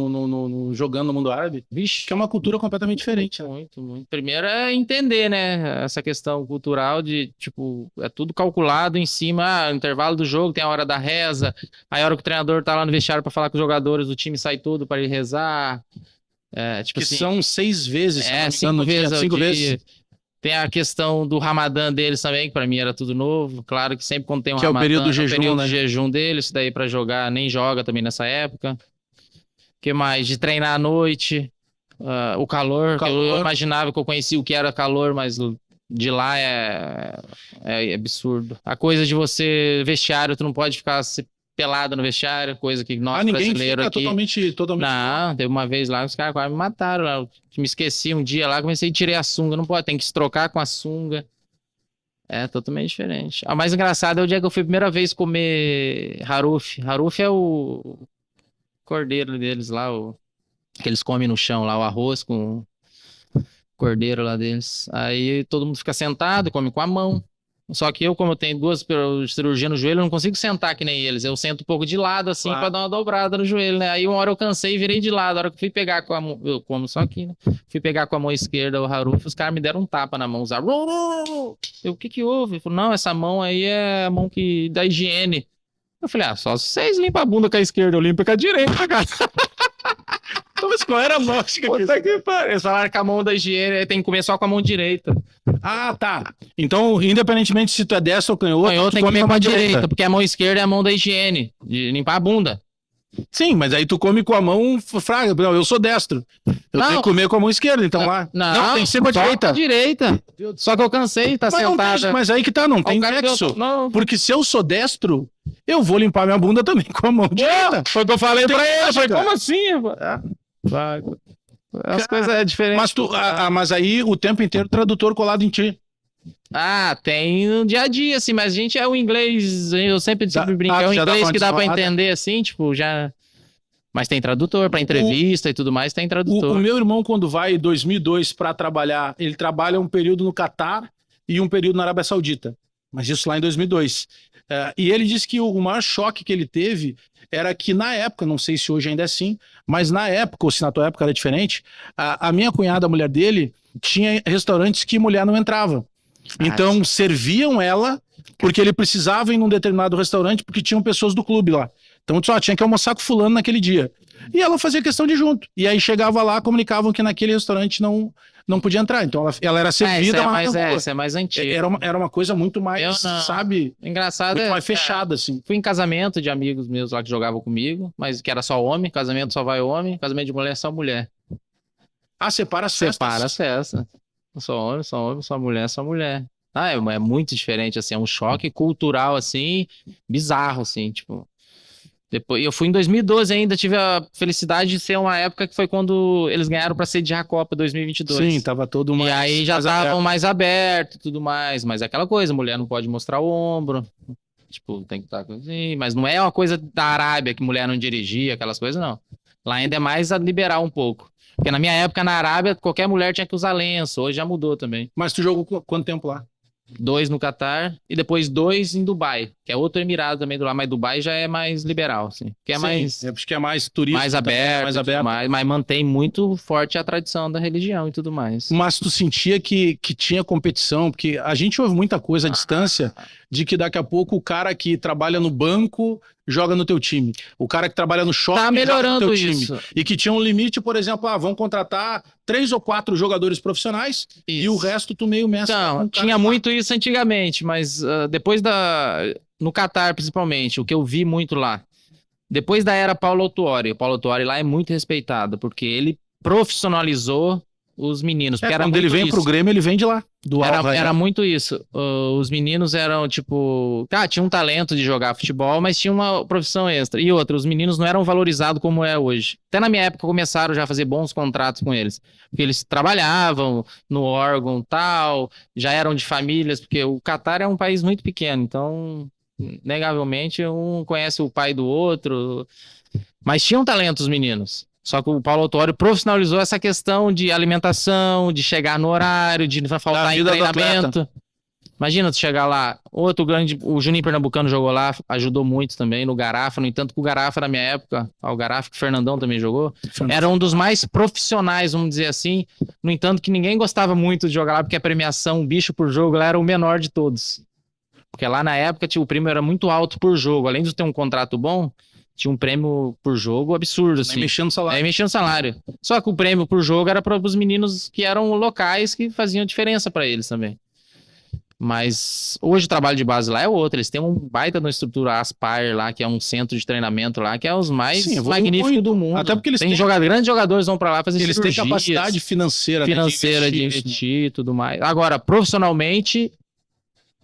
jogando no mundo árabe? Vixe. Que é uma cultura completamente diferente. Muito, muito. Primeiro é entender, né? Essa questão cultural de, tipo, é tudo calculado em cima, intervalo do jogo, tem a hora da reza, aí a hora que o treinador tá lá no vestiário pra falar com os jogadores, o time sai tudo pra ele rezar. Tipo que assim, são 6 vezes. 5 vezes. Tem a questão do Ramadã deles também, que pra mim era tudo novo. Claro que sempre quando tem um Ramadã... Que é o período do jejum, período de jejum deles, isso daí pra jogar, nem joga também nessa época. O que mais? De treinar à noite, o calor. Eu imaginava que eu conhecia o que era calor, mas de lá é absurdo. A coisa de você, vestiário, tu não pode ficar pelado no vestiário, coisa que nós brasileiros aqui... totalmente... Não, teve uma vez lá, os caras quase me mataram lá. Me esqueci um dia lá, comecei a tirar a sunga. Não pode, tem que se trocar com a sunga. É totalmente diferente. A mais engraçada é o dia que eu fui a primeira vez comer haruf. Haruf é o cordeiro deles lá, que eles comem no chão lá, o arroz com cordeiro lá deles. Aí todo mundo fica sentado, come com a mão. Só que eu, como eu tenho 2 cirurgias no joelho, eu não consigo sentar que nem eles. Eu sento um pouco de lado, assim, pra dar uma dobrada no joelho, né? Aí uma hora eu cansei e virei de lado. A hora que eu fui pegar com a mão... Eu como só aqui, né? Fui pegar com a mão esquerda o haruf, os caras me deram um tapa na mão. Usaram... O que houve? Ele falou, não, essa mão aí é a mão da higiene. Eu falei, só vocês limpam a bunda com a esquerda, eu limpo com a direita, cara. Mas qual era a lógica? Puta que pariu. Eles falaram que a mão da higiene tem que comer só com a mão direita. Ah, tá. Então, independentemente se tu é destro ou canhoto, Canhoto tu tem que come comer com com a a direita. direita, porque a mão esquerda é a mão da higiene, de limpar a bunda. Sim, mas aí tu come com a mão fraga. Não, eu sou destro. Eu Não. tenho que comer com a mão esquerda, então lá. Tem que ser com a só direita. com a direita. Só que eu cansei, tá Mas, não tem, sentada. mas aí que tá, não tem O cara nexo. deu- Não, Porque se eu sou destro, eu vou limpar minha bunda também com a mão direita. foi o que eu falei Tem pra ele. lógica. Foi, como assim? Vai. As coisas é diferente. Mas aí o tempo inteiro o tradutor colado em ti. Tem no dia a dia, assim, mas a gente é o inglês, eu sempre brinco, é o já dá inglês uma que dá pra descolada. entender, assim, tipo, já... Mas tem tradutor, pra entrevista e tudo mais, tem O tradutor. meu irmão, quando vai em 2002 para trabalhar, ele trabalha um período no Catar e um período na Arábia Saudita. Mas isso lá em 2002. E ele disse que o maior choque que ele teve era que na época, não sei se hoje ainda é assim, mas na época, ou se na tua época era diferente, a minha cunhada, a mulher dele, tinha restaurantes que mulher não entrava. Então serviam ela porque ele precisava ir num determinado restaurante porque tinham pessoas do clube lá. Então só tinha que almoçar com fulano naquele dia. E ela fazia questão de ir junto. E aí chegava lá, comunicavam que naquele restaurante não podia entrar. Então ela era servida, Isso é mais antigo. era uma coisa muito mais, Eu não. sabe, Engraçado muito mais fechada, assim. Fui em casamento de amigos meus lá que jogavam comigo, mas que era só homem, casamento só vai homem, casamento de mulher só mulher. Separa as festas. Separa as festas. Só homem, só mulher, só mulher. É muito diferente, assim, é um choque cultural, assim, bizarro, assim, tipo... Depois, eu fui em 2012 ainda, tive a felicidade de ser uma época que foi quando eles ganharam pra sediar a Copa 2022. Sim, tava todo mais... E aí já estavam mais aberto e tudo mais, mas é aquela coisa, mulher não pode mostrar o ombro, tipo, tem que estar assim, mas não é uma coisa da Arábia que mulher não dirigia, aquelas coisas, não. Lá ainda é mais a liberar um pouco. Porque na minha época, na Arábia, qualquer mulher tinha que usar lenço, hoje já mudou também. Mas tu jogou quanto tempo lá? 2 no Catar e depois 2 em Dubai, que é outro emirado também do lado, mas Dubai já é mais liberal, assim. Que é Sim, mais... acho que é mais turístico. mais também, aberto, mais e tudo aberto. mais, mas mantém muito forte a tradição da religião e tudo mais. Mas tu sentia que tinha competição, porque a gente ouve muita coisa à distância de que daqui a pouco o cara que trabalha no banco joga no teu time. O cara que trabalha no shopping Tá joga no melhorando teu isso. time. E que tinha um limite, por exemplo, vão contratar 3 ou 4 jogadores profissionais e o resto tu meio mestre. Então, tinha muito isso antigamente, mas depois no Catar, principalmente, o que eu vi muito lá, depois da era Paulo Autuori, o Paulo Autuori lá é muito respeitado, porque ele profissionalizou os meninos. Porque era Quando ele muito vem isso. pro Grêmio, ele vem de lá. Do Al Rayyan. Era muito isso. Os meninos eram, tipo... tinha um talento de jogar futebol, mas tinha uma profissão extra. E outra, os meninos não eram valorizados como é hoje. Até na minha época começaram já a fazer bons contratos com eles. Porque eles trabalhavam no órgão tal, já eram de famílias, porque o Catar é um país muito pequeno, então, negavelmente, um conhece o pai do outro. Mas tinham talento os meninos. Só que o Paulo Autuori profissionalizou essa questão de alimentação, de chegar no horário, de não faltar em vida do treinamento. Imagina tu chegar lá, outro grande, o Juninho Pernambucano jogou lá, ajudou muito também no Garafa, no entanto que o Garafa na minha época, o Garafa que o Fernandão também jogou, era um dos mais profissionais, vamos dizer assim, no entanto que ninguém gostava muito de jogar lá, porque a premiação, o bicho por jogo lá era o menor de todos. Porque lá na época o prêmio era muito alto por jogo, além de ter um contrato bom, tinha um prêmio por jogo absurdo, assim. Nem mexendo no salário. Aí mexendo no salário. Só que o prêmio por jogo era para os meninos que eram locais, que faziam diferença para eles também. Mas hoje o trabalho de base lá é outro. Eles têm um baita de uma estrutura Aspire lá, que é um centro de treinamento lá, que é os mais Sim, magníficos do mundo. Até porque eles tem têm- grandes jogadores vão para lá fazer Eles têm cirurgias, capacidade financeira, né, de isso, né? investir e tudo mais. Agora, profissionalmente,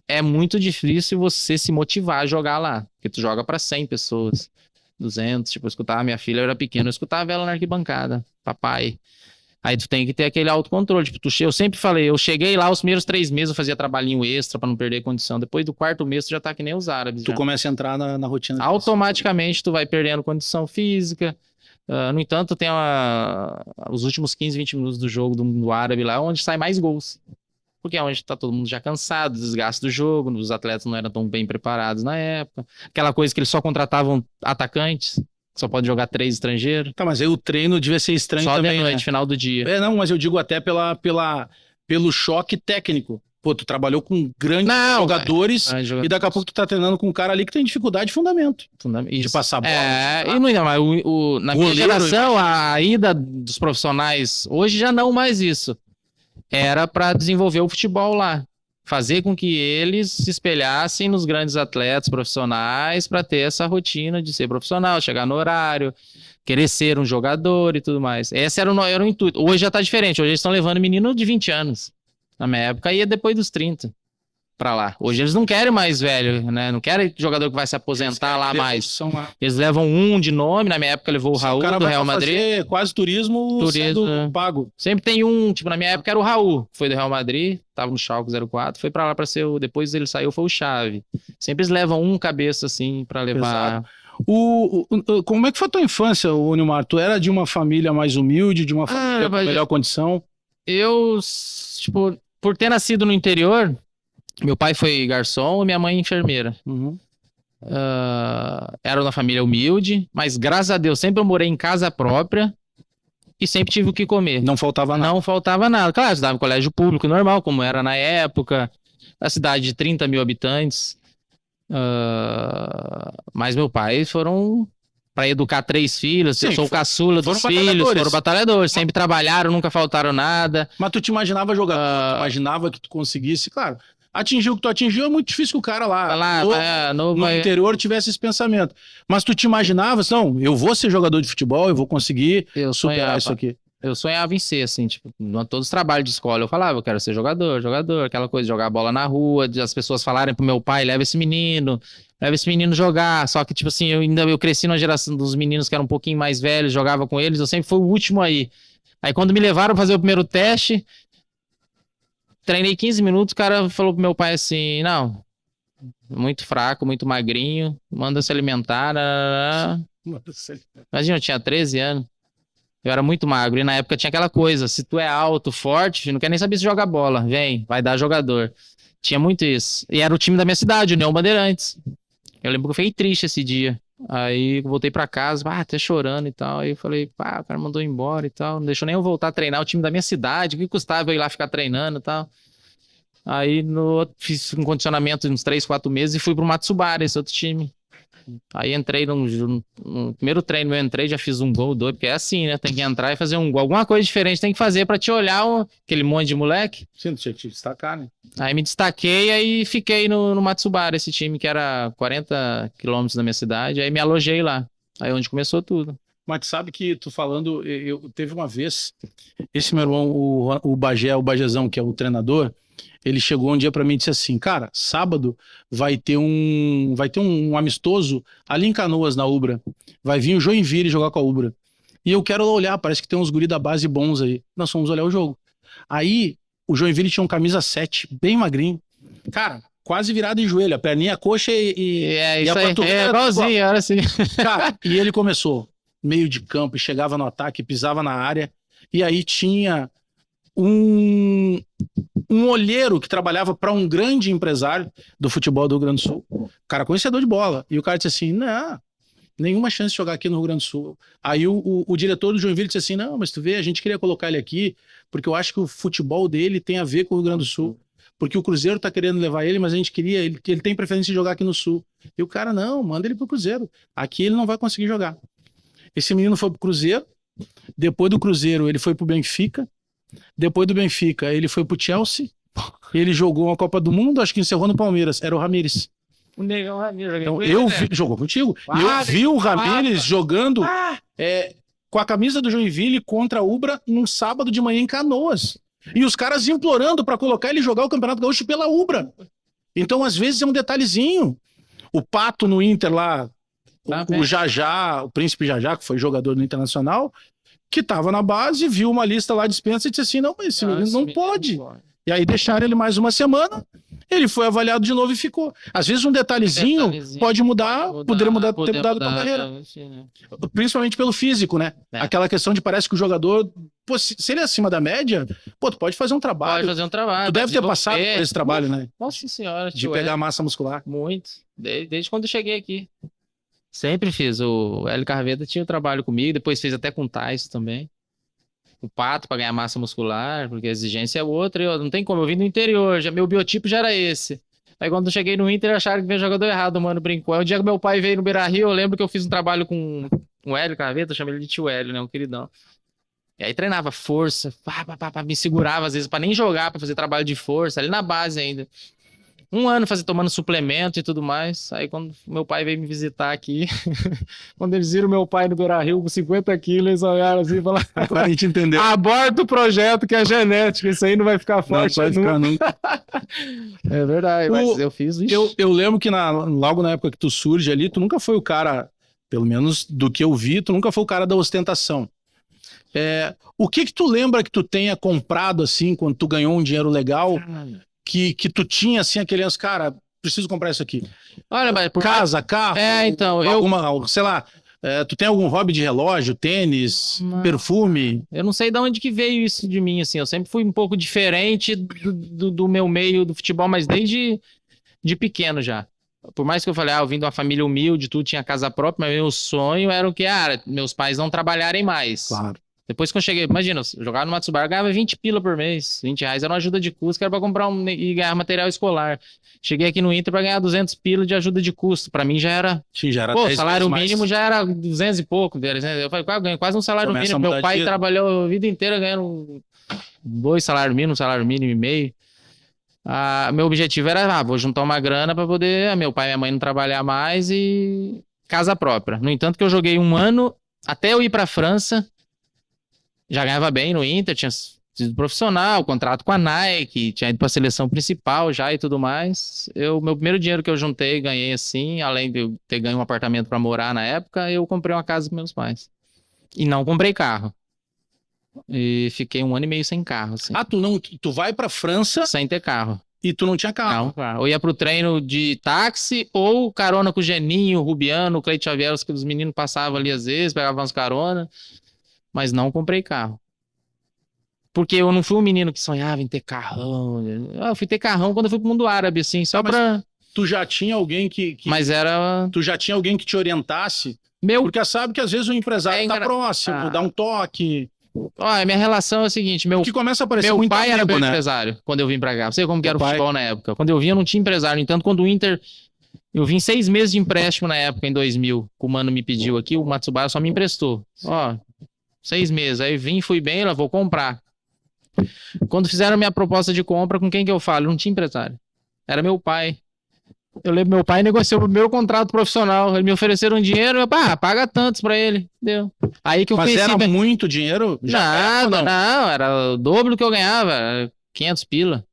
é muito difícil você se motivar a jogar lá. Porque tu joga para 100 pessoas. 200, tipo, eu escutava minha filha, eu era pequeno, eu escutava ela na arquibancada, papai. Aí tu tem que ter aquele autocontrole, tipo, eu sempre falei, eu cheguei lá, os primeiros 3 meses eu fazia trabalhinho extra pra não perder condição, depois do 4º mês tu já tá que nem os árabes. Tu já. começa a entrar na rotina. Automaticamente tu vai perdendo condição física, no entanto tem os últimos 15, 20 minutos do jogo do árabe lá, onde sai mais gols. Porque é onde tá todo mundo já cansado, desgaste do jogo, os atletas não eram tão bem preparados na época. Aquela coisa que eles só contratavam atacantes, só pode jogar 3 estrangeiros. Tá, mas aí o treino devia ser estranho Só também, de noite, né? final do dia. Não, mas eu digo até pelo choque técnico. Pô, tu trabalhou com grandes Não, jogadores é, e daqui a pouco tu tá treinando com um cara ali que tem dificuldade de fundamento. De Isso. passar bola. E não, mas na minha Goleiro, geração, a ida dos profissionais, hoje já não mais isso. Era para desenvolver o futebol lá. Fazer com que eles se espelhassem nos grandes atletas profissionais para ter essa rotina de ser profissional, chegar no horário, querer ser um jogador e tudo mais. Esse era o intuito. Hoje já tá diferente. Hoje eles estão levando menino de 20 anos. Na minha época ia depois dos 30 pra lá. Hoje eles não querem mais velho, né? Não querem jogador que vai se aposentar lá mais. Eles levam um de nome. Na minha época levou o Raul do Real Madrid. Quase turismo sendo pago. Sempre tem um, tipo, na minha época era o Raul, foi do Real Madrid, tava no Schalke 04, foi pra lá pra ser depois ele saiu, foi o Xavi. Sempre eles levam um cabeça assim pra levar. Como é que foi a tua infância, Nilmar? Tu era de uma família mais humilde, de uma família com melhor condição? Eu, tipo, por ter nascido no interior, meu pai foi garçom e minha mãe enfermeira. Uhum. Era uma família humilde, mas graças a Deus sempre eu morei em casa própria e sempre tive o que comer. Não faltava nada. Não faltava nada. Claro, eu estudava em colégio público normal, como era na época, a cidade de 30 mil habitantes. Mas meus pais foram para educar 3 filhos. Sim, eu sou o caçula dos filhos, foram batalhadores, sempre trabalharam, nunca faltaram nada. Mas tu te imaginava jogar, tu imaginava que tu conseguisse, claro. Atingir o que tu atingiu é muito difícil que o cara lá no interior tivesse esse pensamento. Mas tu te imaginavas, não, eu vou ser jogador de futebol, eu vou conseguir superar isso aqui. Eu sonhava em ser, assim, tipo, todos os trabalhos de escola eu falava, eu quero ser jogador, aquela coisa de jogar bola na rua, de as pessoas falarem pro meu pai, leva esse menino jogar. Só que, tipo assim, eu cresci numa geração dos meninos que eram um pouquinho mais velhos, jogava com eles, eu sempre fui o último aí. Aí quando me levaram pra fazer o primeiro teste, treinei 15 minutos, o cara falou pro meu pai assim, não, muito fraco, muito magrinho, manda se alimentar. Imagina, eu tinha 13 anos. Eu era muito magro e na época tinha aquela coisa, se tu é alto, forte, não quer nem saber se joga bola, vem, vai dar jogador. Tinha muito isso. E era o time da minha cidade, União Bandeirantes. Eu lembro que eu fiquei triste esse dia. Aí eu voltei pra casa, até chorando e tal. Aí eu falei, o cara mandou embora e tal. Não deixou nem eu voltar a treinar o time da minha cidade. O que custava eu ir lá ficar treinando e tal. Aí fiz um condicionamento de uns 3, 4 meses e fui pro Matsubara, esse outro time. Aí entrei no primeiro treino, eu entrei, já fiz um gol, 2, porque é assim, né? Tem que entrar e fazer um gol. Alguma coisa diferente tem que fazer pra te olhar aquele monte de moleque. Sim, tinha que te destacar, né? Aí me destaquei, aí fiquei no Matsubara, esse time que era 40 quilômetros da minha cidade, aí me alojei lá. Aí onde começou tudo. Mas sabe que tu falando, teve uma vez, esse meu irmão, o Bagezão, que é o treinador, ele chegou um dia pra mim e disse assim, cara, sábado vai ter um amistoso ali em Canoas, na Ubra. Vai vir o Joinville jogar com a Ubra. E eu quero olhar, parece que tem uns guri da base bons aí. Nós fomos olhar o jogo. Aí, o Joinville tinha um camisa 7, bem magrinho. Cara, quase virado em joelho, a perninha, a coxa e a panturrilha. É igualzinho, era assim. Cara, e ele começou meio de campo, e chegava no ataque, pisava na área. E aí tinha um olheiro que trabalhava para um grande empresário do futebol do Rio Grande do Sul, cara conhecedor de bola, e o cara disse assim, não, nenhuma chance de jogar aqui no Rio Grande do Sul. Aí o diretor do Joinville disse assim, não, mas tu vê, a gente queria colocar ele aqui, porque eu acho que o futebol dele tem a ver com o Rio Grande do Sul, porque o Cruzeiro tá querendo levar ele, mas a gente queria, ele tem preferência de jogar aqui no Sul. E o cara, não, manda ele pro Cruzeiro, aqui ele não vai conseguir jogar. Esse menino foi pro Cruzeiro, depois do Cruzeiro ele foi pro Benfica, depois do Benfica, ele foi pro Chelsea, ele jogou uma Copa do Mundo, acho que encerrou no Palmeiras, era o Ramires. O Negão Ramires. Então, jogou contigo. Eu vi o Ramires jogando com a camisa do Joinville contra a Ubra num sábado de manhã em Canoas. E os caras implorando pra colocar ele jogar o Campeonato Gaúcho pela Ubra. Então, às vezes, é um detalhezinho. O Pato no Inter lá, o Jajá, o Príncipe Jajá, que foi jogador do Internacional, que tava na base, viu uma lista lá de dispensa e disse assim, não, mas esse menino não pode. E aí deixaram ele mais uma semana, ele foi avaliado de novo e ficou. Às vezes um detalhezinho pode mudar, poderia mudar, ter mudado a tua carreira. Principalmente pelo físico, né? Aquela questão de parece que o jogador, pô, se ele é acima da média, pô, tu pode fazer um trabalho. Pode fazer um trabalho. Tu deve ter passado por esse trabalho, né? Nossa senhora. De pegar massa muscular. Muito. Desde quando eu cheguei aqui. Sempre fiz. O Hélio Carveda tinha o trabalho comigo, depois fez até com o Tais também. o pato para ganhar massa muscular, porque a exigência é outra. Não tem como, eu vim do interior, meu biotipo já era esse. Aí quando eu cheguei no Inter, acharam que veio jogador errado, mano, brincou. Aí o dia que meu pai veio no Beira-Rio, eu lembro que eu fiz um trabalho com o Hélio Caveta, eu chamei ele de tio Hélio, né, um queridão. E aí treinava força, me segurava às vezes pra nem jogar, pra fazer trabalho de força, ali na base ainda. Um ano tomando suplemento e tudo mais. Aí quando meu pai veio me visitar aqui, quando eles viram meu pai no Beira-Rio com 50 quilos, eles olharam assim e falaram: Agora a gente entendeu. aborta o projeto que é genético, isso aí não vai ficar Não forte. vai ficar nunca. É verdade, mas eu fiz isso. Eu lembro que logo na época que tu surge ali, tu nunca foi o cara, pelo menos do que eu vi, tu nunca foi o cara da ostentação. O que tu lembra que tu tenha comprado assim, quando tu ganhou um dinheiro legal, que tu tinha assim, aquele lance, cara, preciso comprar isso aqui. Olha, mas Casa, carro, então, sei lá, tu tem algum hobby de relógio, tênis, perfume? Eu não sei de onde que veio isso de mim, assim, eu sempre fui um pouco diferente do meu meio do futebol, mas desde de pequeno já. Por mais que eu falei, eu vim de uma família humilde, tudo tinha casa própria, mas meu sonho era o que, meus pais não trabalharem mais. Claro. Depois que eu cheguei, imagina, eu jogava no Matsubara, eu ganhava 20 pila por mês, 20 reais, era uma ajuda de custo, que era pra comprar e ganhar material escolar. Cheguei aqui no Inter pra ganhar 200 pila de ajuda de custo, pra mim já era... Sim, já era Pô, 10 salário vezes mínimo mais. já era 200 e pouco, eu falei, eu ganho quase um salário Começa a mínimo, mudar meu pai de- trabalhou a vida inteira ganhando 2 salários mínimos, um salário mínimo e meio. Meu objetivo era, vou juntar uma grana pra poder meu pai e minha mãe não trabalhar mais e casa própria. No entanto que eu joguei um ano, até eu ir pra França, já ganhava bem no Inter, tinha sido profissional, contrato com a Nike, tinha ido pra seleção principal já e tudo mais. Meu primeiro dinheiro que eu juntei, ganhei assim, além de eu ter ganho um apartamento pra morar na época, eu comprei uma casa com meus pais. E não comprei carro. E fiquei 1 ano e meio sem carro, assim. Tu vai pra França Sem ter carro. e tu não tinha carro. Não, claro. Eu ia pro treino de táxi ou carona com o Geninho, o Rubiano, o Cleito Xavier, os meninos passavam ali às vezes, pegavam umas carona, mas não comprei carro. Porque eu não fui um menino que sonhava em ter carrão. Eu fui ter carrão quando eu fui pro mundo árabe, assim, só mas pra... Tu já tinha alguém que Mas era... tu já tinha alguém que te orientasse? Meu... Porque sabe que às vezes o empresário tá próximo, dá um toque. Olha, minha relação é a seguinte, Que começa a aparecer meu muito pai era amigo, meu né? empresário quando eu vim pra cá. Não sei como que era o pai- futebol na época. Quando eu vim, eu não tinha empresário. No entanto, quando o Inter... Eu vim 6 meses de empréstimo na época, em 2000. Que o Mano me pediu aqui, o Matsubara só me emprestou. 6 meses. Aí vim, fui bem, vou comprar. Quando fizeram a minha proposta de compra, com quem que eu falo? Não tinha empresário. Era meu pai. Eu lembro, meu pai negociou o primeiro contrato profissional. Ele me ofereceram um dinheiro, paga tantos pra ele. Deu. Aí que eu Mas conheci... era muito dinheiro? Nada, não, era o dobro do que eu ganhava, era 500 pila.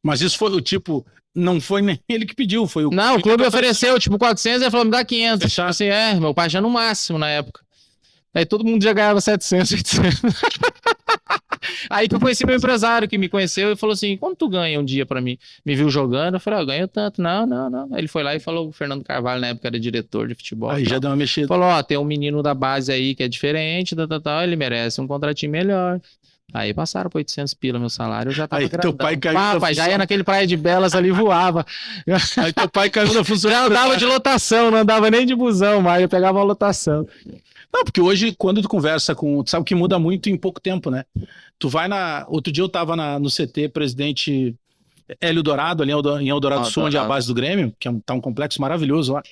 Mas isso foi o tipo, não foi nem ele que pediu, foi o... Não, o clube ofereceu, tipo, 400, ele falou, me dá 500. Fechar. Assim, meu pai já no máximo na época. Aí todo mundo já ganhava 700, 800. Aí que eu conheci meu empresário, que me conheceu e falou assim, quanto tu ganha um dia pra mim? Me viu jogando, eu falei, eu ganho tanto. Não. Aí ele foi lá e falou, o Fernando Carvalho, na época, era diretor de futebol. Aí já deu uma mexida. Falou, tem um menino da base aí que é diferente, ele merece um contratinho melhor. Aí passaram por 800 pila meu salário, eu já tava Aí teu pai caiu na Papai, já função. ia naquele Praia de Belas ali, voava. Aí teu pai caiu na função. Já andava de lotação, não andava nem de busão, mas eu pegava uma lotação. Não, porque hoje, quando tu conversa com... Tu sabe que muda muito em pouco tempo, né? Tu vai Outro dia eu tava no CT Presidente Hélio Dourado, ali em Eldorado Sul, onde é a base do Grêmio, que tá um complexo maravilhoso lá.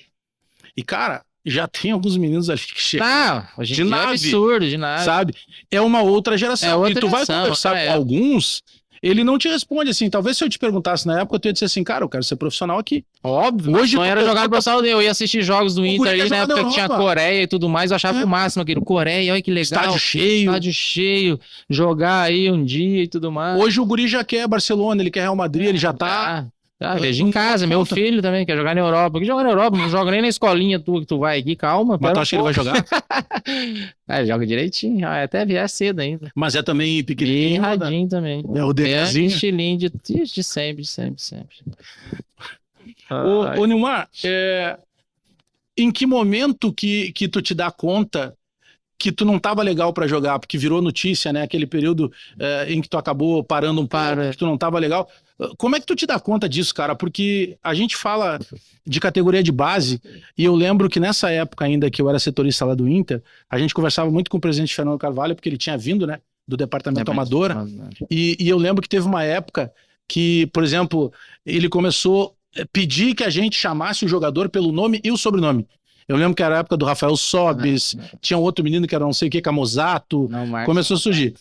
E, cara, já tem alguns meninos ali que chegam, Não, hoje em De dia é nave, absurdo, de nada. sabe? É uma outra geração. É outra e tu vai geração, conversar outra com época. alguns, ele não te responde assim. Talvez se eu te perguntasse na época, eu ia dizer assim, cara, eu quero ser profissional aqui. Óbvio, Hoje hoje não era tu- jogar no profissional, eu ia assistir jogos do Inter guri ali quer na jogar época na que tinha Europa. Coreia e tudo mais, eu achava É. o máximo aquilo. Coreia, olha que legal. Estádio cheio. Estádio cheio, jogar aí um dia e tudo mais. Hoje o guri já quer Barcelona, ele quer Real Madrid, ele já tá... Vejo em casa, meu filho também quer jogar na Europa. Que joga na Europa, não joga nem na escolinha tua que tu vai aqui, calma. Mas tu acha que ele vai jogar? Ele joga direitinho, até vier cedo ainda. Mas é também E pequenininho. né? radinho também. É o Denezinho. Estilinho de sempre. Ô Nilmar, em que momento que tu te dá conta que tu não tava legal pra jogar, porque virou notícia, né? Aquele período em que tu acabou parando um pouco, que tu não tava legal. Como é que tu te dá conta disso, cara? Porque a gente fala de categoria de base, e eu lembro que nessa época ainda que eu era setorista lá do Inter, a gente conversava muito com o presidente Fernando Carvalho, porque ele tinha vindo, né? do departamento amador. E eu lembro que teve uma época que, por exemplo, ele começou a pedir que a gente chamasse o jogador pelo nome e o sobrenome. Eu lembro que era a época do Rafael Sobis, tinha um outro menino que era não sei o que, Camozato, começou a surgir.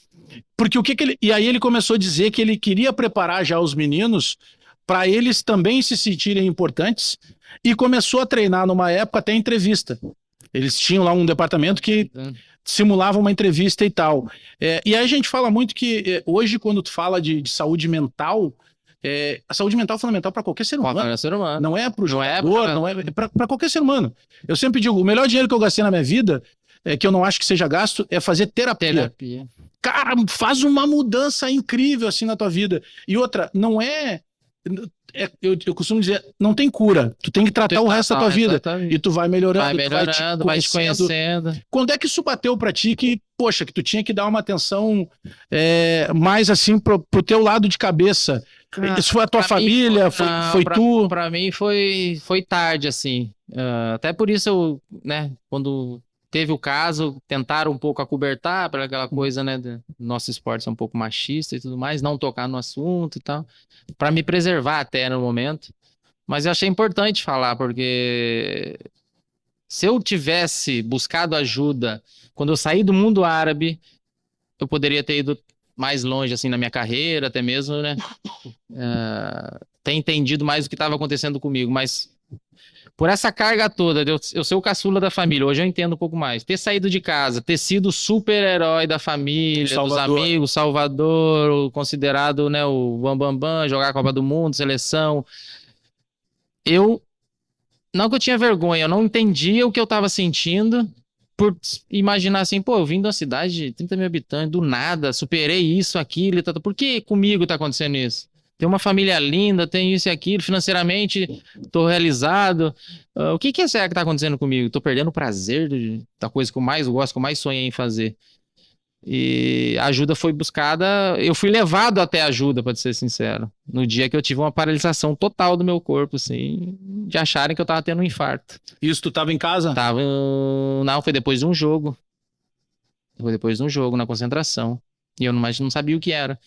Porque e aí ele começou a dizer que ele queria preparar já os meninos para eles também se sentirem importantes e começou a treinar numa época até entrevista. Eles tinham lá um departamento que simulava uma entrevista e tal. E aí a gente fala muito que hoje quando tu fala de saúde mental, a saúde mental é fundamental para qualquer ser humano. Não é para o jogador, não é para qualquer ser humano. Eu sempre digo, o melhor dinheiro que eu gastei na minha vida, que eu não acho que seja gasto, é fazer terapia. Cara, faz uma mudança incrível assim na tua vida. E outra, não eu costumo dizer, não tem cura. Tu tem que tratar o resto da tua vida. E tu vai melhorando, vai te conhecendo. Quando é que isso bateu pra ti que, poxa, que tu tinha que dar uma atenção mais assim pro teu lado de cabeça? Isso foi a tua família? Foi tu? Pra mim foi tarde, assim. Até por isso eu, né, quando teve o caso, tentaram um pouco acobertar para aquela coisa, né, do nosso esporte ser um pouco machista e tudo mais, não tocar no assunto e tal, para me preservar até no momento. Mas eu achei importante falar, porque se eu tivesse buscado ajuda quando eu saí do mundo árabe, eu poderia ter ido mais longe, assim, na minha carreira, até mesmo, né, ter entendido mais o que estava acontecendo comigo, mas por essa carga toda, eu ser o caçula da família, hoje eu entendo um pouco mais. Ter saído de casa, ter sido o super-herói da família, Salvador. Dos amigos, Salvador, considerado, né, o bambambam, jogar a Copa do Mundo, seleção. Não que eu tinha vergonha, eu não entendia o que eu tava sentindo por imaginar assim, pô, eu vim de uma cidade de 30 mil habitantes, do nada, superei isso, aquilo, por que comigo tá acontecendo isso? Tem uma família linda, tem isso e aquilo, financeiramente tô realizado. O que é será que tá acontecendo comigo? Tô perdendo o prazer da coisa que eu mais gosto, que eu mais sonhei em fazer. E a ajuda foi buscada, eu fui levado até ajuda, pra ser sincero. No dia que eu tive uma paralisação total do meu corpo, assim, de acharem que eu tava tendo um infarto. Isso, tu tava em casa? Tava, não, foi depois de um jogo. Foi depois de um jogo, na concentração. E eu não sabia o que era.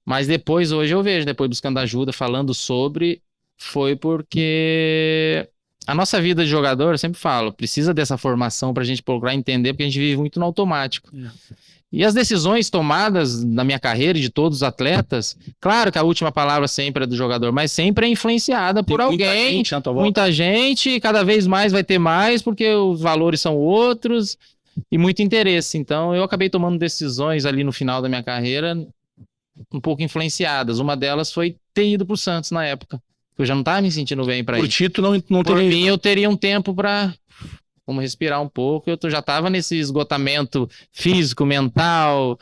Mas depois, hoje eu vejo, depois buscando ajuda, falando sobre, foi porque a nossa vida de jogador, eu sempre falo, precisa dessa formação pra gente procurar entender, porque a gente vive muito no automático. E as decisões tomadas na minha carreira e de todos os atletas, claro que a última palavra sempre é do jogador, mas sempre é influenciada por alguém, muita gente, cada vez mais vai ter mais, porque os valores são outros e muito interesse. Então eu acabei tomando decisões ali no final da minha carreira um pouco influenciadas. Uma delas foi ter ido pro Santos na época. Eu já não tava me sentindo bem pra ir. Por ti, tu não Por teria... mim, eu teria um tempo pra respirar um pouco. Eu já tava nesse esgotamento físico, mental,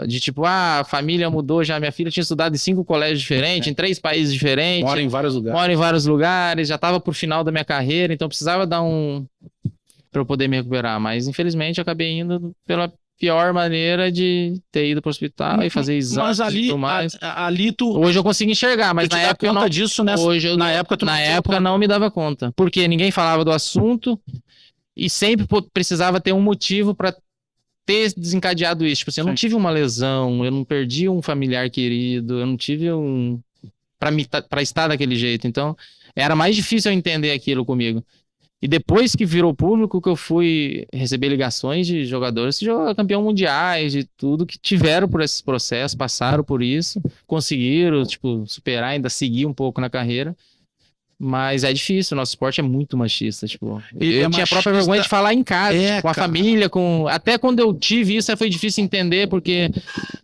de tipo, a família mudou já. Minha filha tinha estudado em 5 colégios diferentes, em 3 países diferentes. Mora em vários lugares. Mora em vários lugares, já tava pro final da minha carreira, então precisava dar pra eu poder me recuperar. Mas, infelizmente, eu acabei indo pela pior maneira de ter ido pro hospital e fazer exames. Mas ali, e tudo mais. ali tu... Hoje eu consigo enxergar, mas na época eu não... disso nessa... Hoje na época tu na época não me dava conta, porque ninguém falava do assunto e sempre precisava ter um motivo para ter desencadeado isso. Tipo assim, eu não tive uma lesão, eu não perdi um familiar querido, eu não tive para estar daquele jeito. Então, era mais difícil eu entender aquilo comigo. E depois que virou público, que eu fui receber ligações de jogadores que jogaram campeão mundiais, de tudo, que tiveram por esses processos, passaram por isso, conseguiram, tipo, superar, ainda seguir um pouco na carreira. Mas é difícil, o nosso esporte é muito machista, tipo... Eu tinha a própria vergonha de falar em casa, com a família, até quando eu tive isso, foi difícil entender, porque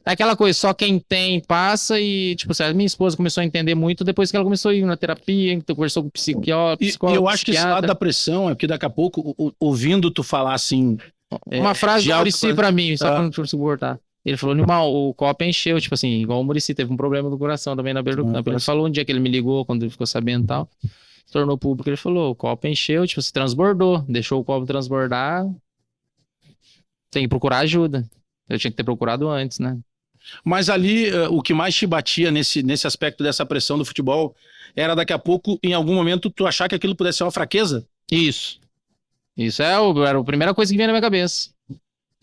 é aquela coisa, só quem tem passa e, tipo, a minha esposa começou a entender muito depois que ela começou a ir na terapia, então conversou com o psicólogo, e eu acho que esse lado da pressão é porque daqui a pouco, ouvindo tu falar assim... Uma frase do Muricy pra mim, só pra não suportar. Ele falou, Nilmar, o copo encheu, tipo assim, igual o Muricy teve um problema do coração também na beira do campo. Ele falou um dia que ele me ligou, quando ele ficou sabendo e tal, se tornou público, ele falou, o copo encheu, tipo, se transbordou, deixou o copo transbordar, tem que procurar ajuda. Eu tinha que ter procurado antes, né? Mas ali, o que mais te batia nesse aspecto dessa pressão do futebol, era daqui a pouco, em algum momento, tu achar que aquilo pudesse ser uma fraqueza? Isso era a primeira coisa que vinha na minha cabeça.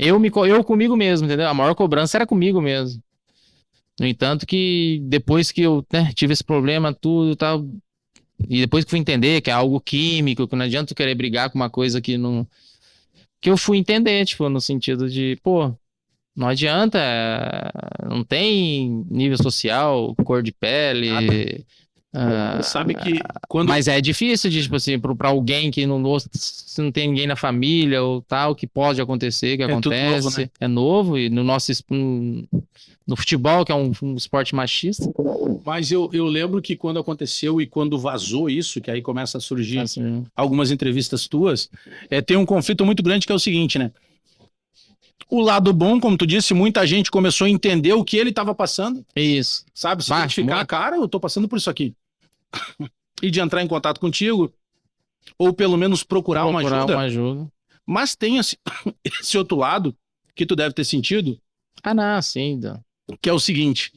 Eu comigo mesmo, entendeu? A maior cobrança era comigo mesmo. No entanto que depois que eu, né, tive esse problema, tudo e tal, e depois que fui entender que é algo químico, que não adianta tu querer brigar com uma coisa que não... Que eu fui entender, tipo, no sentido de, pô, não adianta, não tem nível social, cor de pele... Sabe que quando... Mas é difícil de, tipo assim, pra alguém que se não tem ninguém na família ou tal, que pode acontecer, que tudo acontece. novo, né? É novo, e no nosso no futebol, que é um esporte machista. Mas eu lembro que quando aconteceu e quando vazou isso, que aí começa a surgir Assim, algumas entrevistas tuas, tem um conflito muito grande que é o seguinte, né? O lado bom, como tu disse, muita gente começou a entender o que ele estava passando, isso. sabe? Se Bah, identificar, muito. cara, eu tô passando por isso aqui. E de entrar em contato contigo, ou pelo menos procurar uma ajuda. uma ajuda. Mas tem esse outro lado que tu deve ter sentido, Ah, não, sim. que é o seguinte: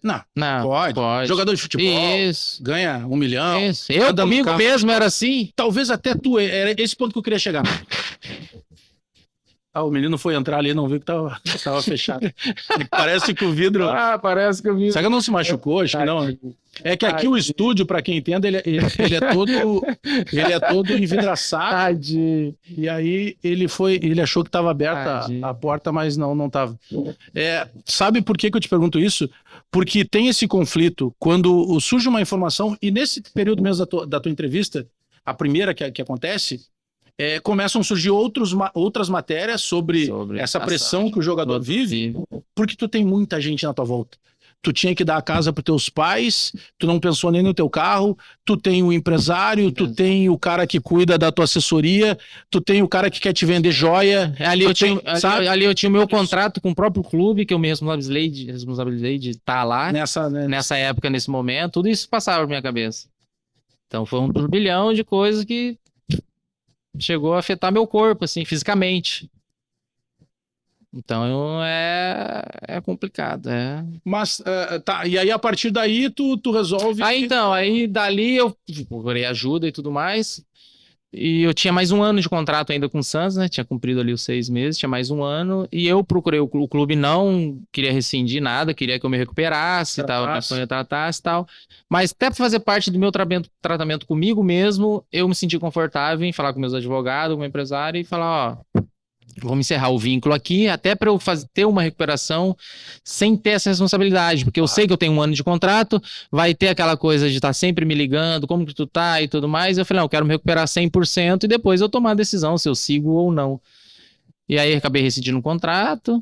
não, Não, pode. Jogador de futebol Isso. ganha 1 milhão. Isso. Eu anda no comigo carro. mesmo era assim. Talvez até tu, era esse ponto que eu queria chegar. O menino foi entrar ali e não viu que tava fechado. Parece que o vidro. Parece que eu vi. Será que não se machucou? Acho que não. É que aqui o estúdio, para quem entende, ele é todo envidraçado. Tadinho. E aí ele achou que estava aberta a porta, mas não estava. Sabe por que eu te pergunto isso? Porque tem esse conflito quando surge uma informação, e nesse período mesmo da tua entrevista, a primeira que acontece, começam a surgir outras matérias sobre essa pressão que o jogador vive, porque tu tem muita gente na tua volta. Tu tinha que dar a casa para teus pais, tu não pensou nem no teu carro, tu tem o empresário, tu tem o cara que cuida da tua assessoria, tu tem o cara que quer te vender joia. Ali eu tinha o meu contrato com o próprio clube, que eu me responsabilizei de estar lá nessa época, nesse momento. Tudo isso passava por minha cabeça. Então foi um turbilhão de coisas que chegou a afetar meu corpo, assim, fisicamente. Então é complicado, Mas, tá, e aí a partir daí tu resolve... Aí dali eu procurei ajuda e tudo mais, e eu tinha mais um ano de contrato ainda com o Santos, né, tinha cumprido ali os 6 meses, tinha mais um ano, e eu procurei o clube, não queria rescindir nada, queria que eu me recuperasse, tratasse e tal, mas até para fazer parte do meu tratamento comigo mesmo, eu me senti confortável em falar com meus advogados, com o meu empresário, e falar, vamos encerrar o vínculo aqui, até para eu ter uma recuperação sem ter essa responsabilidade, porque eu sei que eu tenho um ano de contrato, vai ter aquela coisa de estar sempre me ligando, como que tu tá e tudo mais. Eu falei, não, eu quero me recuperar 100% e depois eu tomar a decisão se eu sigo ou não. E aí acabei rescindindo o contrato,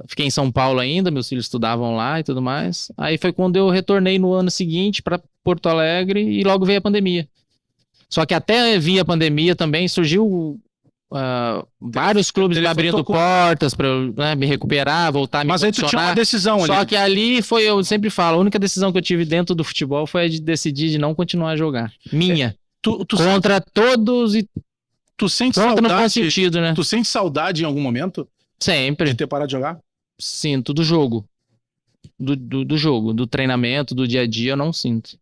fiquei em São Paulo ainda, meus filhos estudavam lá e tudo mais. Aí foi quando eu retornei no ano seguinte para Porto Alegre e logo veio a pandemia. Só que até vir a pandemia também surgiu... vários clubes me abrindo portas para eu, né, me recuperar, voltar a me condicionar. Mas aí tu tinha uma decisão ali. Só que ali eu sempre falo, a única decisão que eu tive dentro do futebol foi a de decidir de não continuar a jogar. Minha. Contra todos e... Tu sente saudade? Não faz sentido, né? Tu sente saudade em algum momento? Sempre. De ter parado de jogar? Sinto, do jogo. Do jogo, do treinamento, do dia a dia, eu não sinto.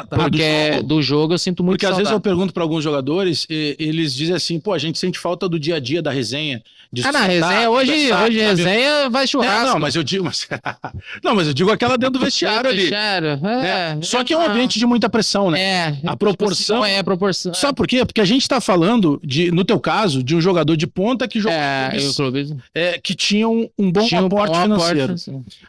Porque do jogo eu sinto muito saudade. Porque às vezes eu pergunto para alguns jogadores, eles dizem assim, pô, a gente sente falta do dia a dia da resenha. Na resenha, hoje resenha vai churrasco. Não, mas eu digo, mas eu digo aquela dentro do vestiário ali. Só que é um ambiente de muita pressão, né? A proporção. Tipo assim, a proporção. Sabe por quê? Porque a gente tá falando, no teu caso, de um jogador de ponta que jogou que tinha um bom aporte financeiro.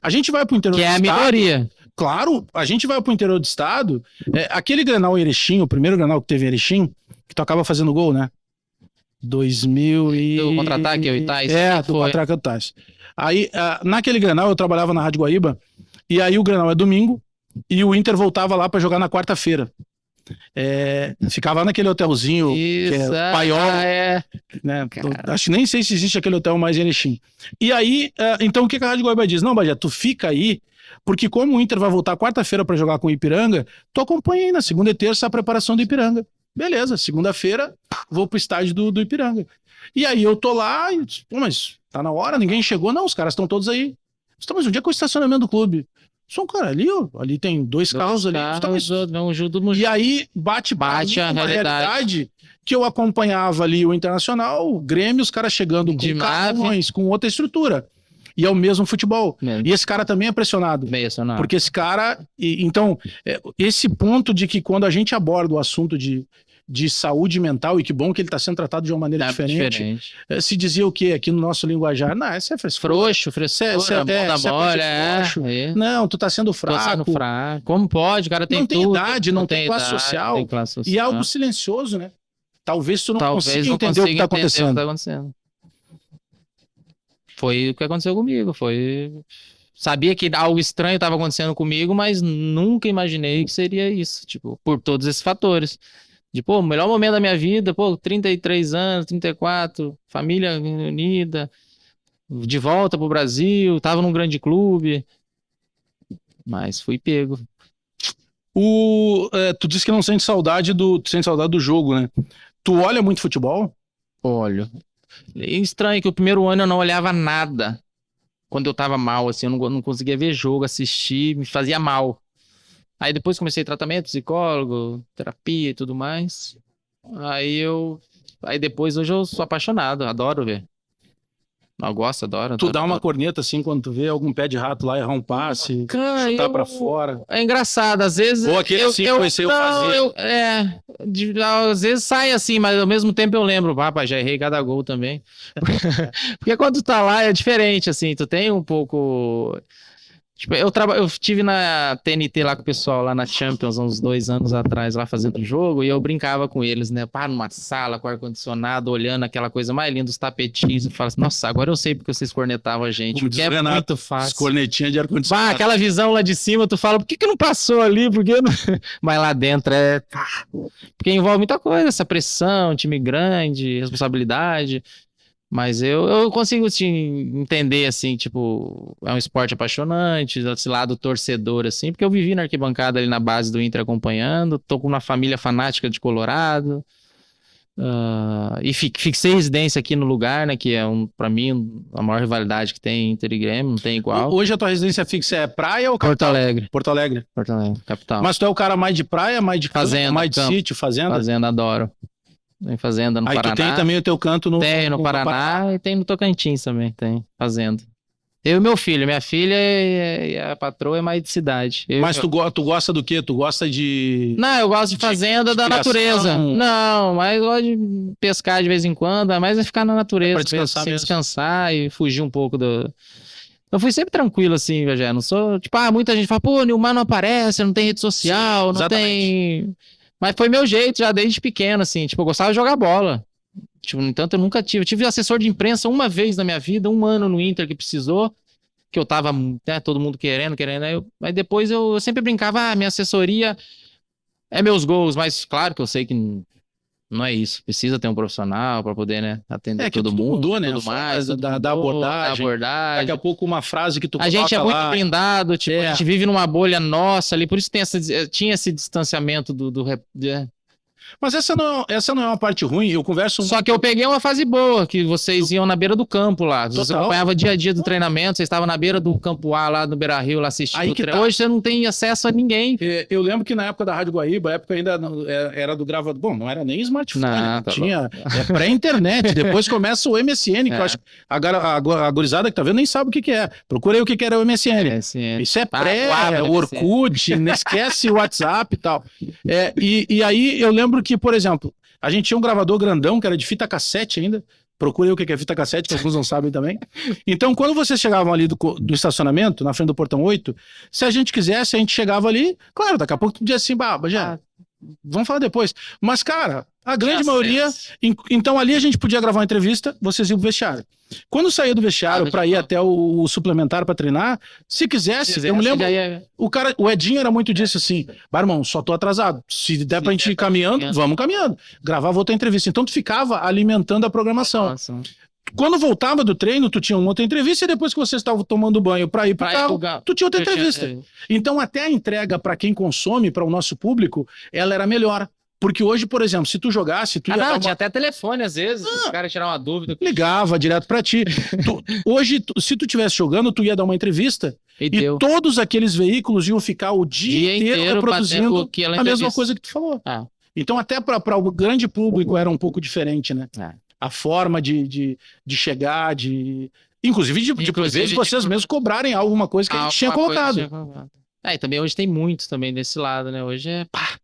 A gente vai pro interior do estado. Que é a minoria. Claro, a gente vai pro interior do estado, aquele Grenal em Erechim, o primeiro Grenal que teve em Erechim, que tu acaba fazendo gol, né? 2000 e... Do contra-ataque, o Itais. Do contra-ataque do Itais. Aí, naquele Grenal, eu trabalhava na Rádio Guaíba, e aí o Grenal é domingo, e o Inter voltava lá pra jogar na quarta-feira. Ficava naquele hotelzinho, que é Paiol, né? Acho que nem sei se existe aquele hotel mais em Erechim. E aí, então o que a Rádio Guaíba diz? Não, Bagé, tu fica aí, porque como o Inter vai voltar quarta-feira para jogar com o Ipiranga, tu acompanha aí na segunda e terça a preparação do Ipiranga. Beleza, segunda-feira vou pro estádio do Ipiranga. E aí eu tô lá e, mas tá na hora, ninguém chegou. Não, os caras estão todos aí. Mas onde é que é o estacionamento do clube? Só um cara ali, ó, ali tem 2 carros ali. Carros, tá, mas- vamos junto no E aí bate a uma realidade. que eu acompanhava ali o Internacional, o Grêmio, os caras chegando com De carrões, com outra estrutura. E é o mesmo futebol. mesmo. E esse cara também é pressionado. Meio acionado. Porque esse cara. Então, esse ponto de que quando a gente aborda o assunto de saúde mental, e que bom que ele está sendo tratado de uma maneira diferente, se dizia o quê aqui no nosso linguajar? Não, esse é frescura. Frouxo, mão da bola, Não, tu tá sendo Tô fraco. sendo fraco. Como pode? O cara tem Não tem tudo. idade, não tem classe social. Tem classe social. E é algo silencioso, né? Talvez tu não Talvez consiga não entender o que consiga está entender o que acontecendo. tá acontecendo. Foi o que aconteceu comigo. Sabia que algo estranho estava acontecendo comigo, mas nunca imaginei que seria isso. Tipo, por todos esses fatores. De, pô, o melhor momento da minha vida, pô, 33 anos, 34, família unida, de volta pro Brasil, tava num grande clube. Mas fui pego. Tu disse que não sente saudade do jogo, né? Tu olha muito futebol? Olho. É estranho que o primeiro ano eu não olhava nada. Quando eu tava mal, assim, eu não conseguia ver jogo, assistir, me fazia mal. Aí depois comecei tratamento, psicólogo, terapia e tudo mais. Aí depois, hoje eu sou apaixonado, adoro ver. Eu gosto, adoro. Tu dá uma corneta assim quando tu vê algum pé de rato lá errar um passe, Cara, chutar pra fora. É engraçado, às vezes. Ou aquele assim que conheceu fazer. Às vezes sai assim, mas ao mesmo tempo eu lembro, rapaz, já errei cada gol também. Porque quando tu tá lá é diferente, assim, tu tem um pouco. Tipo, eu estive na TNT lá com o pessoal, lá na Champions, uns 2 anos atrás, lá fazendo jogo, e eu brincava com eles, né? Pá, numa sala com ar-condicionado, olhando aquela coisa mais linda, os tapetinhos, e falo assim, nossa, agora eu sei porque vocês cornetavam a gente, Como porque diz é o Renato, muito As fácil. cornetinhas de Bah, ar-condicionado. aquela visão lá de cima, tu fala, por que não passou ali? Por que não... Mas lá dentro porque envolve muita coisa, essa pressão, time grande, responsabilidade. Mas eu consigo entender, assim, tipo, é um esporte apaixonante, esse lado torcedor, assim, porque eu vivi na arquibancada ali na base do Inter acompanhando, tô com uma família fanática de Colorado, e fixei residência aqui no lugar, né, que é, pra mim, a maior rivalidade que tem Inter e Grêmio, não tem igual. Hoje a tua residência fixa é praia ou Porto capital? Alegre, Porto Alegre. capital. Mas tu é o cara mais de praia, mais de campo, Fazenda, mais de campo. sítio, fazenda? Fazenda, adoro. Tem fazenda no Aí Paraná. tu tem também o teu canto no... Tem no Paraná e tem no Tocantins também, tem fazenda. Eu e meu filho, minha filha e a patroa é mais de cidade. Mas tu gosta do quê? Tu gosta de... Não, eu gosto de fazenda da criação? natureza. Não, mas eu gosto de pescar de vez em quando, mas é ficar na natureza, pra descansar mesmo. descansar e fugir um pouco do... Eu fui sempre tranquilo assim, já não sou... Tipo, muita gente fala, pô, o Nilmar não aparece, não tem rede social, não tem... Mas foi meu jeito já desde pequeno, assim. Tipo, eu gostava de jogar bola. Tipo, no entanto, eu nunca tive. Eu tive assessor de imprensa uma vez na minha vida, 1 ano no Inter que precisou. Que eu tava, né, todo mundo querendo. Aí depois eu sempre brincava, minha assessoria é meus gols. Mas claro que eu sei que não é isso. Precisa ter um profissional pra poder, né, atender que todo tudo mundo. mudou, né? Tudo A forma mais, tudo da mudou, abordagem. Daqui a pouco uma frase que tu a gente é coloca muito lá... blindado, tipo, a gente vive numa bolha nossa ali, por isso tinha esse distanciamento Mas essa não é uma parte ruim. Eu converso... Só que eu peguei uma fase boa, que vocês iam na beira do campo lá. Você Total. acompanhava o dia a dia do treinamento, vocês estavam na beira do campo A, lá no Beira-Rio, lá assistindo Aí o que treino. tá. Hoje você não tem acesso a ninguém. Eu lembro que na época da Rádio Guaíba, a época ainda era do gravador. Bom, não era nem smartphone, Não, né? tá Tinha pré-internet. Depois começa o MSN, que eu acho que a gurizada que tá vendo nem sabe o que é. Procura aí o que era o MSN. Isso é guarda, Orkut, não esquece o WhatsApp e tal. E aí eu lembro que, por exemplo, a gente tinha um gravador grandão, que era de fita cassete ainda. Procure aí o que é fita cassete, que alguns não sabem também. Então, quando vocês chegavam ali do estacionamento, na frente do portão 8, se a gente quisesse, a gente chegava ali, claro, daqui a pouco tu dizia assim, já, vamos falar depois. Mas, cara, a grande maioria... Então, ali a gente podia gravar uma entrevista, vocês iam pro vestiário. Quando saía do vestiário para ir até o suplementar para treinar, se quisesse, eu me lembro, o Edinho era muito disso assim, irmão, só tô atrasado, se der pra gente ir caminhando, vamos caminhando, gravava outra entrevista, então tu ficava alimentando a programação. Nossa. Quando voltava do treino, tu tinha uma outra entrevista e depois que você estava tomando banho para ir pro carro, tu tinha outra entrevista. Então até a entrega para quem consome, para o nosso público, ela era melhor. Porque hoje, por exemplo, se tu jogasse, tu ia dar Não, uma- tinha até telefone às vezes, os caras tiraram uma dúvida. ligava direto pra ti. Hoje, se tu estivesse jogando, tu ia dar uma entrevista E e deu. todos aqueles veículos iam ficar o dia inteiro reproduzindo batendo aquela a mesma entrevista. coisa que tu falou. Ah, Então, até para o grande público era um pouco diferente, né? É. A forma de chegar, inclusive de Inclusive, vezes vocês tipo, mesmos cobrarem alguma coisa que a gente tinha alguma coisa colocado. tinha colocado. E também hoje tem muitos também desse lado, né? Hoje é pá.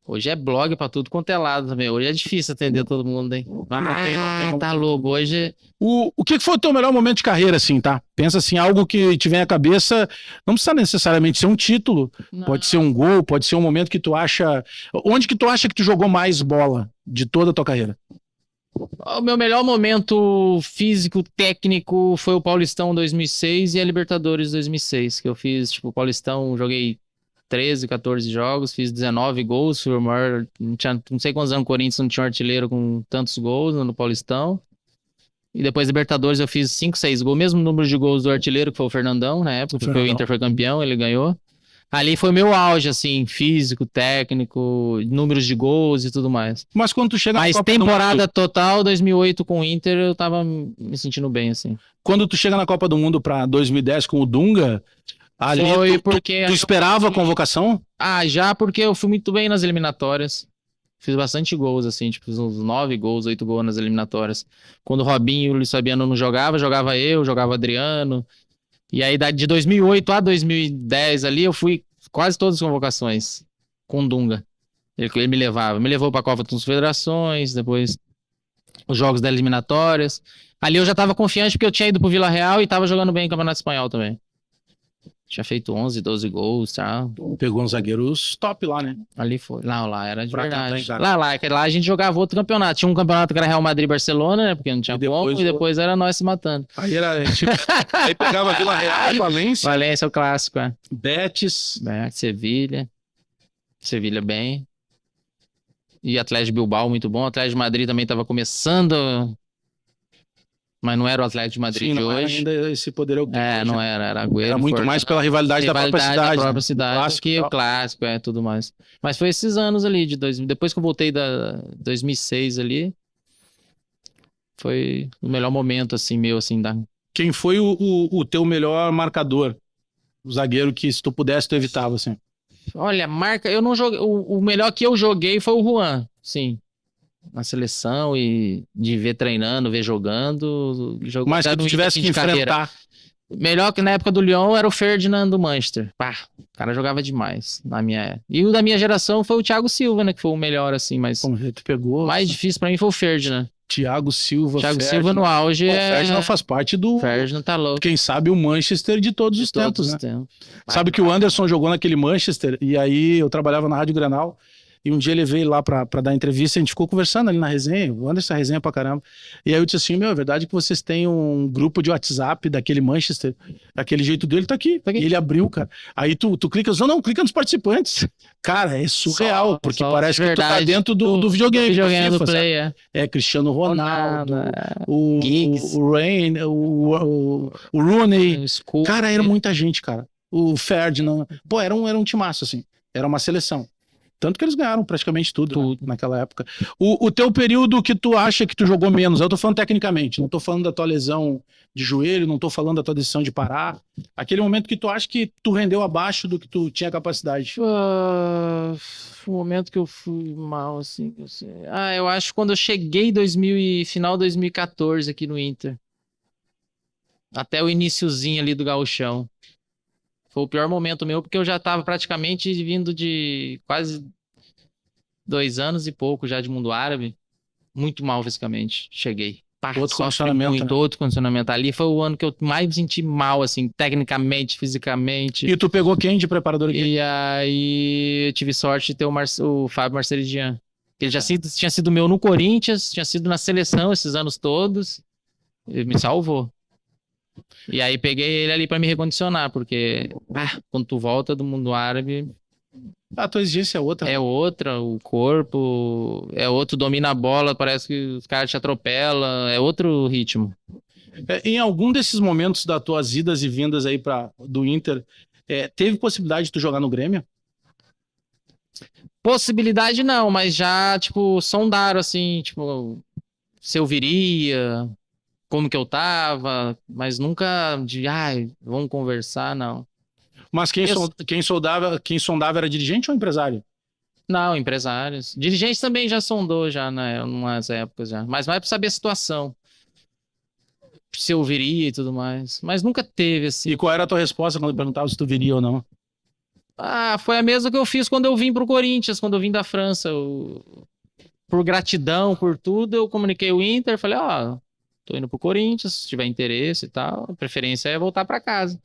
Hoje é blog pra tudo quanto é lado também. Hoje é difícil atender todo mundo, hein? Não tem como. Tá louco. Hoje O que foi o teu melhor momento de carreira, assim, tá? Pensa assim, algo que te vem à cabeça, não precisa necessariamente ser um título, pode ser um gol, pode ser um momento que tu acha... Onde que tu acha que tu jogou mais bola de toda a tua carreira? o meu melhor momento físico, técnico foi o Paulistão 2006 e a Libertadores 2006, que eu fiz, tipo, o Paulistão, joguei 13, 14 jogos, fiz 19 gols, fui o maior, não sei quantos anos o Corinthians não tinha um artilheiro com tantos gols no Paulistão. E depois Libertadores eu fiz 5, 6 gols, mesmo número de gols do artilheiro, que foi o Fernandão, na época, porque o Inter foi campeão, ele ganhou. Ali foi o meu auge, assim, físico, técnico, números de gols e tudo mais. Mas quando tu chega na Mas Copa do temporada Mundo, total, 2008 com o Inter, eu tava me sentindo bem, assim. quando tu chega na Copa do Mundo pra 2010 com o Dunga, ali Foi tu porque... esperava a convocação? já porque eu fui muito bem nas eliminatórias. Fiz bastante gols, assim, tipo, fiz uns 9 gols, 8 gols nas eliminatórias. Quando o Robinho e o Luiz Fabiano não jogavam, jogava eu, jogava o Adriano. E aí, de 2008 a 2010 ali, eu fui quase todas as convocações com o Dunga. Ele me levava. Me levou pra Copa das Federações, depois os jogos das eliminatórias. Ali eu já tava confiante porque eu tinha ido pro Vila Real e tava jogando bem no Campeonato Espanhol também. Tinha feito 11, 12 gols, tá? Pegou uns zagueiros top lá, né? Ali foi. Lá era de Pra verdade. tentar, Lá a gente jogava outro campeonato. Tinha um campeonato que era Real Madrid e Barcelona, né? Porque não tinha E depois como, e depois era nós se matando. Aí era tipo, aí pegava Vila Real, Valência, Valência é o clássico, é. Betis. Sevilha. Sevilha bem. E Atlético de Bilbao, muito bom. Atlético de Madrid também tava começando. Mas não era o Atlético de Madrid Sim, de não era hoje. ainda esse poder eu Não era. Era Agüero. Era muito Forte. mais pela rivalidade da própria Rivalidade cidade. da própria né? cidade Clássico e que tal. o clássico, tudo mais. Mas foi esses anos ali, depois que eu voltei da 2006 ali, foi o melhor momento, assim, meu, assim, Quem foi o teu melhor marcador? O zagueiro que, se tu pudesse, tu evitava, assim. Olha, marca, eu não joguei, o melhor que eu joguei foi o Juan, sim. Na seleção e de ver treinando, ver jogando. Mas que tu tivesse que enfrentar. Melhor que na época do Lyon era o Ferdinand do Manchester. Pá, o cara jogava demais na minha. E o da minha geração foi o Thiago Silva, né? Que foi o melhor, assim, mas Como tu pegou? o mais difícil pra mim foi o Ferdinand. Thiago Silva. Thiago Silva no auge O Ferdinand faz parte do. Ferdinand tá louco. Quem sabe o Manchester de todos os tempos, né? Sabe que o Anderson jogou naquele Manchester e aí eu trabalhava na Rádio Granal e um dia ele veio lá pra dar entrevista, a gente ficou conversando ali na resenha, o Anderson resenha pra caramba. E aí eu disse assim, é verdade que vocês têm um grupo de WhatsApp daquele Manchester, daquele jeito dele, tá aqui. E ele abriu, cara. Aí tu clica, não, clica nos participantes. Cara, é surreal, porque parece que tu tá dentro do videogame. Videogame FIFA, do Play, É Cristiano Ronaldo, Giggs. o Rain, o Rooney. School. Cara, era muita gente, cara. O Ferdinand. Pô, era um timaço, assim. Era uma seleção. Tanto que eles ganharam praticamente tudo. Né, naquela época. O teu período que tu acha que tu jogou menos, eu tô falando tecnicamente, não tô falando da tua lesão de joelho, não tô falando da tua decisão de parar. Aquele momento que tu acha que tu rendeu abaixo do que tu tinha capacidade. O momento que eu fui mal, assim. Eu acho que quando eu cheguei final 2014 aqui no Inter. Até o iniciozinho ali do gauchão. Foi o pior momento meu, porque eu já tava praticamente vindo de quase 2 anos e pouco já de mundo árabe. Muito mal fisicamente. Cheguei. Outro condicionamento. Muito, outro condicionamento. Ali foi o ano que eu mais me senti mal, assim, tecnicamente, fisicamente. E tu pegou quem de preparador aqui? E aí eu tive sorte de ter o Fábio Marceligian. Ele já tinha sido meu no Corinthians, tinha sido na seleção esses anos todos. Ele me salvou. E aí peguei ele ali pra me recondicionar, porque quando tu volta do mundo árabe... A tua exigência é outra. É outra, o corpo é outro, domina a bola, parece que os caras te atropelam, é outro ritmo. Em algum desses momentos das tuas idas e vindas aí do Inter, teve possibilidade de tu jogar no Grêmio? Possibilidade não, mas já, tipo, sondaram, assim, tipo, se eu viria, como que eu tava, mas nunca de, ai, vamos conversar, não. Mas quem sondava era dirigente ou empresário? Não, empresários. Dirigente também já sondou, já, né, umas épocas já. Mas mais pra saber a situação, se eu viria e tudo mais. Mas nunca teve, assim. E qual era a tua resposta quando perguntava se tu viria ou não? Ah, foi a mesma que eu fiz quando eu vim pro Corinthians, quando eu vim da França. Por gratidão, por tudo, eu comuniquei o Inter, falei, ó, tô indo pro Corinthians, se tiver interesse e tal, a preferência é voltar pra casa.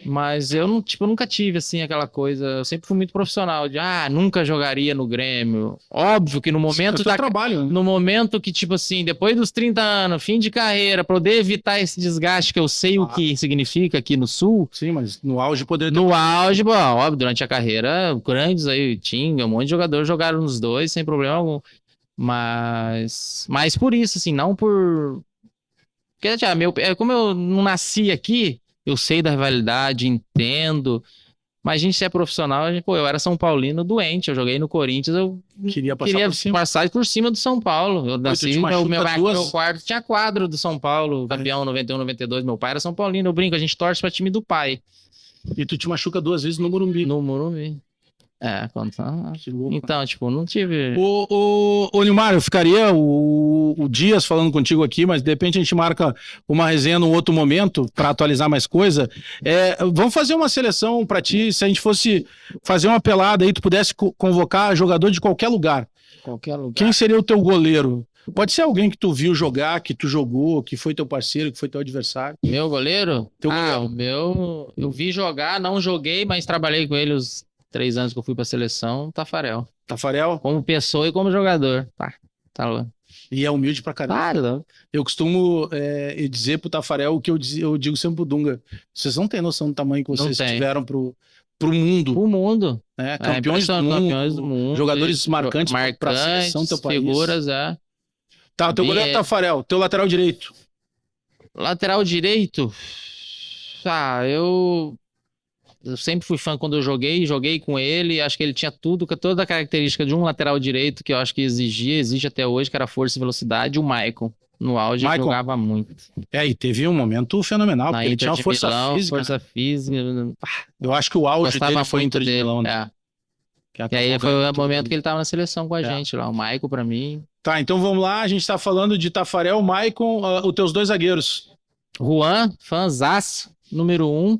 Mas eu não, tipo, eu nunca tive assim aquela coisa, eu sempre fui muito profissional de, nunca jogaria no Grêmio. Óbvio que no É momento o teu trabalho, né? no momento que tipo assim, depois dos 30 anos, fim de carreira, pra poder evitar esse desgaste que eu sei o que significa aqui no Sul, Sim, mas no auge poderia ter... no auge, bom, óbvio, durante a carreira, grandes aí, Tinga, um monte de jogadores jogaram nos dois sem problema algum. Mas por isso, assim, não por. Porque, já, como eu não nasci aqui, eu sei da rivalidade, entendo. Mas a gente se é profissional, pô, eu era São Paulino doente, eu joguei no Corinthians, eu Queria passar queria por cima. passar por cima do São Paulo. Eu tu nasci, te machuca meu quarto tinha quadro do São Paulo, campeão 91, 92, meu pai era São Paulino, eu brinco, a gente torce pra time do pai, E tu te machuca 2 vezes no Morumbi. no Morumbi. Que louco. Então, tipo, não tive... Ô Nilmar, eu ficaria o Dias falando contigo aqui, mas de repente a gente marca uma resenha num outro momento para atualizar mais coisa. Vamos fazer uma seleção para ti, se a gente fosse fazer uma pelada aí, tu pudesse convocar jogador de qualquer lugar. Qualquer lugar. Quem seria o teu goleiro? Pode ser alguém que tu viu jogar, que tu jogou, que foi teu parceiro, que foi teu adversário. Meu goleiro? Teu goleiro. O meu... Eu vi jogar, não joguei, mas trabalhei com ele os 3 anos que eu fui pra seleção, Tafarel. Tafarel? Como pessoa e como jogador. Tá louco. E é humilde pra caramba. Tá louco. Eu costumo dizer pro Tafarel o que eu digo sempre pro Dunga. Vocês não têm noção do tamanho que vocês tiveram pro mundo. Pro mundo. Né? Campeões do mundo. Jogadores marcantes pra seleção do teu país. Figuras, Tá, teu goleiro é Tafarel. Teu lateral direito. Lateral direito? Eu sempre fui fã quando eu joguei com ele, acho que ele tinha toda a característica de um lateral direito que eu acho que exige até hoje, que era força e velocidade, o Maicon. No auge ele jogava muito. E teve um momento fenomenal, porque ele tinha uma força física. Força física. Eu acho que o auge dele foi Inter de Milão, né? E aí foi o momento que ele tava na seleção com a gente lá, o Maicon pra mim. Tá, então vamos lá, a gente tá falando de Tafarel, Maicon, os teus 2 zagueiros. Juan, fãzaço, número 1.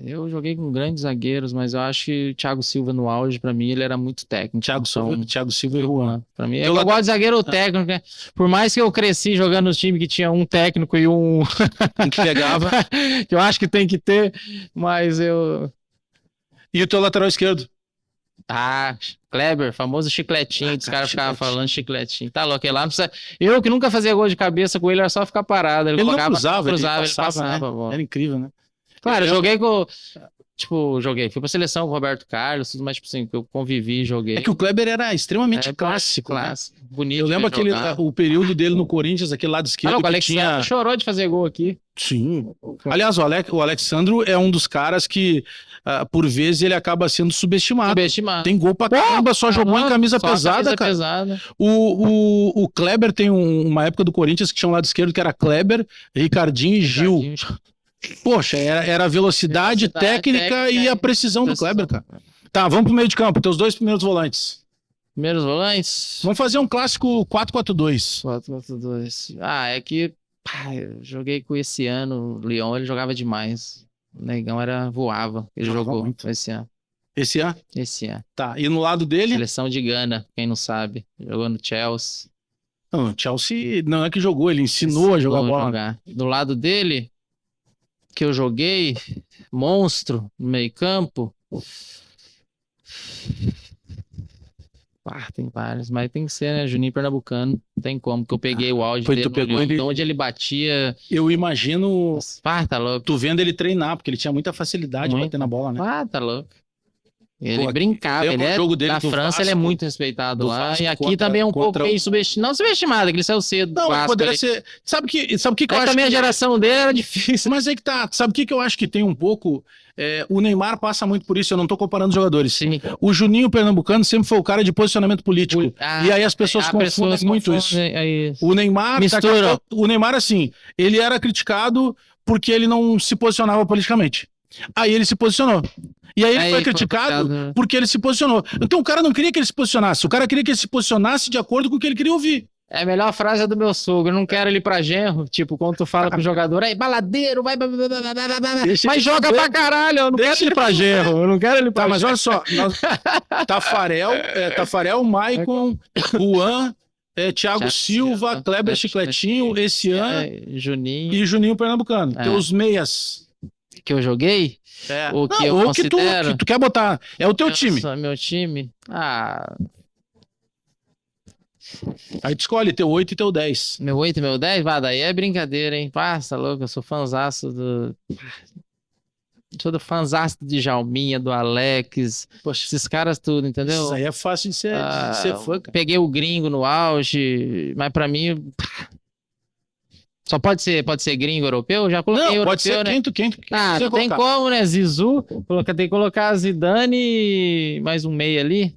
Eu joguei com grandes zagueiros, mas eu acho que o Thiago Silva no auge, pra mim, ele era muito técnico. Thiago Silva e Juan. Pra mim, eu gosto de zagueiro técnico, né? Por mais que eu cresci jogando nos times que tinha um técnico e um que pegava, que eu acho que tem que ter, mas eu... E o teu lateral esquerdo? Kleber, famoso chicletinho, os caras ficavam falando chicletinho. Tá louco, lá não precisa... Eu que nunca fazia gol de cabeça com ele, era só ficar parado. Ele não cruzava, ele passava. Né? Era incrível, né? Claro, eu joguei com... fui pra seleção com o Roberto Carlos, tudo mais, tipo assim, que eu convivi, joguei. É que o Kleber era extremamente clássico. Clássico, né? Bonito. Eu lembro o período dele no Corinthians, aquele lado esquerdo. O Alexandre chorou de fazer gol aqui. Sim. Aliás, o Alexandro é um dos caras que, por vezes, ele acaba sendo subestimado. Tem gol pra caramba, só jogou em camisa pesada, cara. Pesada. O Kleber tem uma época do Corinthians que tinha um lado esquerdo que era Kleber, Ricardinho e Gil. Poxa, era a velocidade técnica e a precisão do Kleber, cara. Tá, vamos pro meio de campo, teus 2 primeiros volantes. Primeiros volantes? Vamos fazer um clássico 4-4-2. 4-4-2. É que eu joguei com esse ano, o Leão, ele jogava demais. O Negão voava, ele jogou muito esse ano. Esse ano? Esse ano. Tá, e no lado dele? Seleção de Gana, quem não sabe. Jogou no Chelsea. Não, o Chelsea não é que jogou, ele ensinou a jogar bola. Do lado dele, que eu joguei, monstro, no meio campo. Tem vários, mas tem que ser, né? Juninho Pernambucano. Não tem como, porque eu peguei o auge dele. Tu pegou ele... onde ele batia. Eu imagino. Tá louco. Tu vendo ele treinar, porque ele tinha muita facilidade de bater na bola, né? Tá louco. Ele Pô, brincava, lembra ele o é, jogo dele na do França ele é Vasco? muito respeitado Do lá, Vasco e aqui contra- também é um pouco contra meio subestimado, não subestimado, que ele saiu cedo do Não, Vasco poderia ali. ser. Sabe o que eu É que acho? também a geração dele era difícil. Mas aí que tá. Sabe o que eu acho que tem um pouco? O Neymar passa muito por isso, eu não tô comparando jogadores. Sim. O Juninho Pernambucano sempre foi o cara de posicionamento político. Ah, e aí as pessoas a confundem pessoa muito isso. aí. O Neymar, Mistura. o Neymar, assim, ele era criticado porque ele não se posicionava politicamente. Aí ele se posicionou. E aí ele Aí foi foi criticado criticado. porque ele se posicionou. Então o cara não queria que ele se posicionasse, o cara queria que ele se posicionasse de acordo com o que ele queria ouvir. É a melhor frase é do meu sogro, eu não quero ele pra genro, tipo, quando tu fala pro jogador, aí, baladeiro, vai, Deixa mas ele joga fazer. pra caralho, eu não Deixa quero ele ele pra genro, eu não quero ele pra Tá, mas genro. olha só. Tafarel, Maicon, Juan, Thiago Silva, Kleber Chicletinho, esse ano Juninho, e Juninho Pernambucano. É. Teus meias. que eu joguei, o que eu ou que considero. tu quer botar. É o teu time. Meu time, Aí tu escolhe teu 8 e teu 10. meu 8 e meu 10, vá, daí é brincadeira, hein, passa louco, eu sou fãzaço do fãzaço de Djalminha, do Alex, Poxa, esses caras tudo, entendeu? isso aí é fácil de ser fã, cara. Peguei o gringo no auge, mas pra mim só pode ser gringo europeu? Já coloquei Não, europeu, pode ser né? quem tu quiser Não tem colocar. como, né? Zizu, tem que colocar Zidane e mais um meio ali.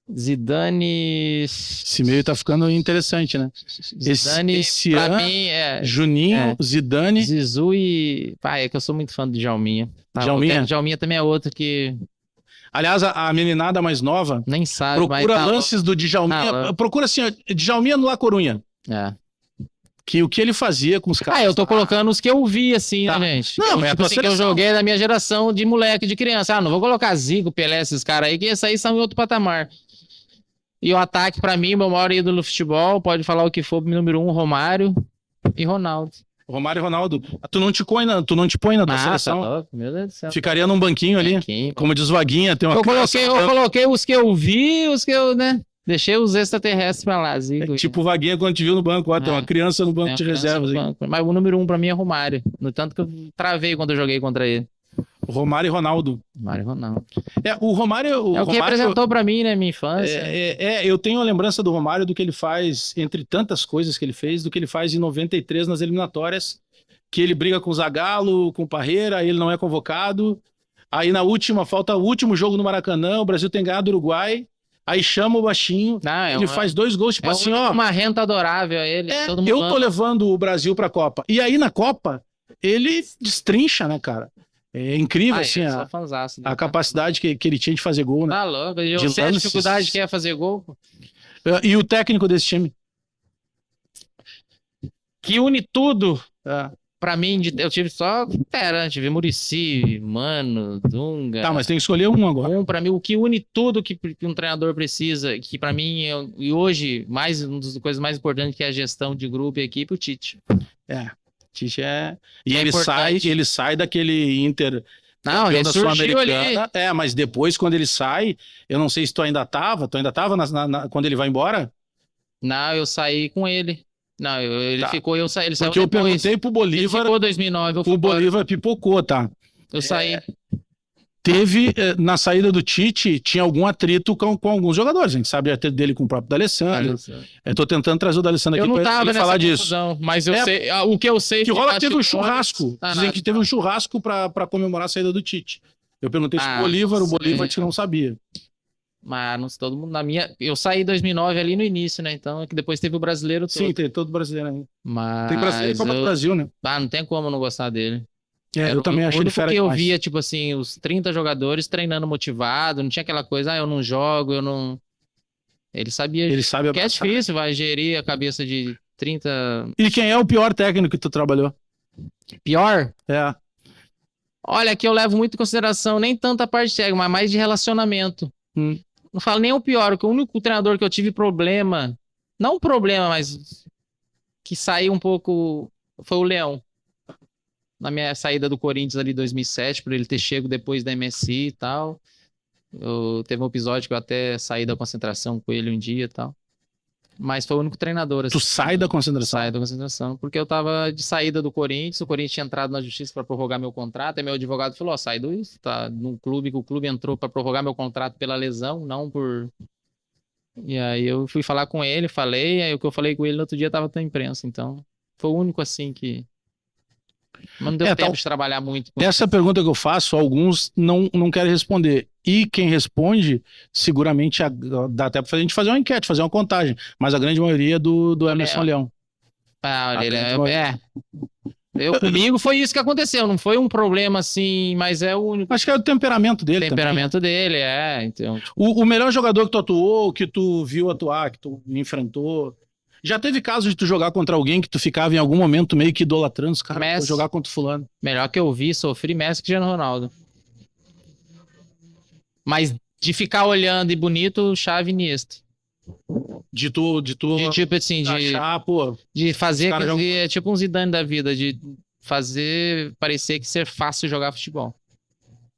Zidane. Esse meio tá ficando interessante, né? Zidane, esse pra ano, mim, Juninho, Zidane. Zizu e. Pá, é que eu sou muito fã do Djalminha. Tá, Djalminha? Djalminha também é outro que Aliás, a meninada mais nova nem sabe, procura mas tá lances do Djalminha. Tá, procura assim, ó, Djalminha no La Corunha. é. Que o que ele fazia com os caras. Eu tô colocando os que eu vi, assim, Tá. né, gente? Não, mas é tipo tua assim, que eu seleção. joguei da minha geração de moleque, de criança. Não vou colocar Zico, Pelé, esses caras aí, que esses aí são em outro patamar. E o ataque, pra mim, meu maior ídolo no futebol, pode falar o que for, número 1, Romário e Ronaldo. Romário e Ronaldo. Tu não te põe na tua seleção? Tá louco, meu Deus do céu. Ficaria num banquinho ali. Banquinho. Como diz Vaguinha, tem uma Eu coloquei os que eu vi, os que eu, né? Deixei os extraterrestres pra lá, Zico. tipo Vaguinha quando te viu no banco. Ó, tem uma criança no banco de reservas. Mas o número 1 pra mim é Romário. No tanto que eu travei quando eu joguei contra ele. Romário e Ronaldo. Romário e Ronaldo. O Romário. É o que Romário, representou pra mim, né, minha infância. eu tenho a lembrança do Romário do que ele faz, entre tantas coisas que ele fez, do que ele faz em 93 nas eliminatórias, que ele briga com o Zagallo, com o Parreira, aí ele não é convocado. Aí na última, falta o último jogo no Maracanã, o Brasil tem ganhado do Uruguai, aí chama o baixinho, ele faz 2 gols, tipo assim, ó. Uma renta adorável a ele. Todo mundo eu tô levando o Brasil pra Copa. E aí na Copa, ele destrincha, né, cara? É incrível, assim, a capacidade que ele tinha de fazer gol, né? Tá louco, eu sei a dificuldade que é fazer gol. E o técnico desse time? Que une tudo. Pra mim, eu tive só tive Muricy, Mano, Dunga. Tá, mas tem que escolher um agora. Pra mim, o que une tudo que um treinador precisa, que pra mim, e hoje, uma das coisas mais importantes que é a gestão de grupo e equipe, o Tite. Tite E ele sai daquele Inter... Não, ele surgiu ali. Mas depois, quando ele sai, eu não sei se tu ainda tava quando ele vai embora? Não, eu saí com ele. Não, ele ficou, ele saiu Porque depois. Eu perguntei pro Bolívar. Ele ficou 2009. O Bolívar pipocou, tá? Eu saí. Teve, na saída do Tite, tinha algum atrito com alguns jogadores. A gente sabe até dele com o próprio D'Alessandro. Eu tô tentando trazer o D'Alessandro aqui pra ele falar disso. Mas eu sei, o que eu sei... Que rola que teve um churrasco. Dizem que teve um churrasco pra comemorar a saída do Tite. Eu perguntei se o Bolívar disse que não sabia. Mas não, todo mundo eu saí em 2009 ali no início, né? Então, que depois teve o brasileiro todo. Sim, tem todo brasileiro ainda. Mas tem brasileiro e Copa do Brasil, né? Não tem como não gostar dele. Eu também achei ele fera demais. Eu via, tipo assim, os 30 jogadores treinando motivado, não tinha aquela coisa, eu não jogo, eu não... Ele sabia. Ele sabe que é difícil, vai gerir a cabeça de 30... E quem é o pior técnico que tu trabalhou? Pior? Olha, aqui eu levo muito em consideração, nem tanto a parte técnica, mas mais de relacionamento. Não falo nem o pior, o único treinador que eu tive problema, não problema, mas que saiu um pouco, foi o Leão. Na minha saída do Corinthians ali em 2007, por ele ter chego depois da MSI e tal. Teve um episódio que eu até saí da concentração com ele um dia e tal. Mas foi o único treinador. Tu assim, sai da concentração. Sai da concentração, porque eu tava de saída do Corinthians, o Corinthians tinha entrado na justiça para prorrogar meu contrato, e meu advogado falou, ó, sai do isso, tá num clube que o clube entrou para prorrogar meu contrato pela lesão, não por... E aí eu fui falar com ele, falei, aí o que eu falei com ele no outro dia tava na imprensa, então foi o único assim que... Mas não deu tempo de trabalhar muito. Essa pergunta que eu faço, alguns não querem responder. E quem responde, seguramente dá até pra a gente fazer uma enquete, fazer uma contagem. Mas a grande maioria é do Emerson Leão. Ah, comigo foi isso que aconteceu, não foi um problema assim, mas é o único. Acho que é o temperamento dele também. Temperamento dele, então. O melhor jogador que tu atuou, que tu viu atuar, que tu enfrentou... Já teve caso de tu jogar contra alguém que tu ficava em algum momento meio que idolatrando os caras, vou jogar contra o fulano? Melhor que eu vi, sofri Messi que Cristiano Ronaldo. Mas de ficar olhando e bonito, Xavi e Iniesta. De tipo assim, achar, pô, de fazer é tipo um Zidane da vida, de fazer parecer que ser fácil jogar futebol.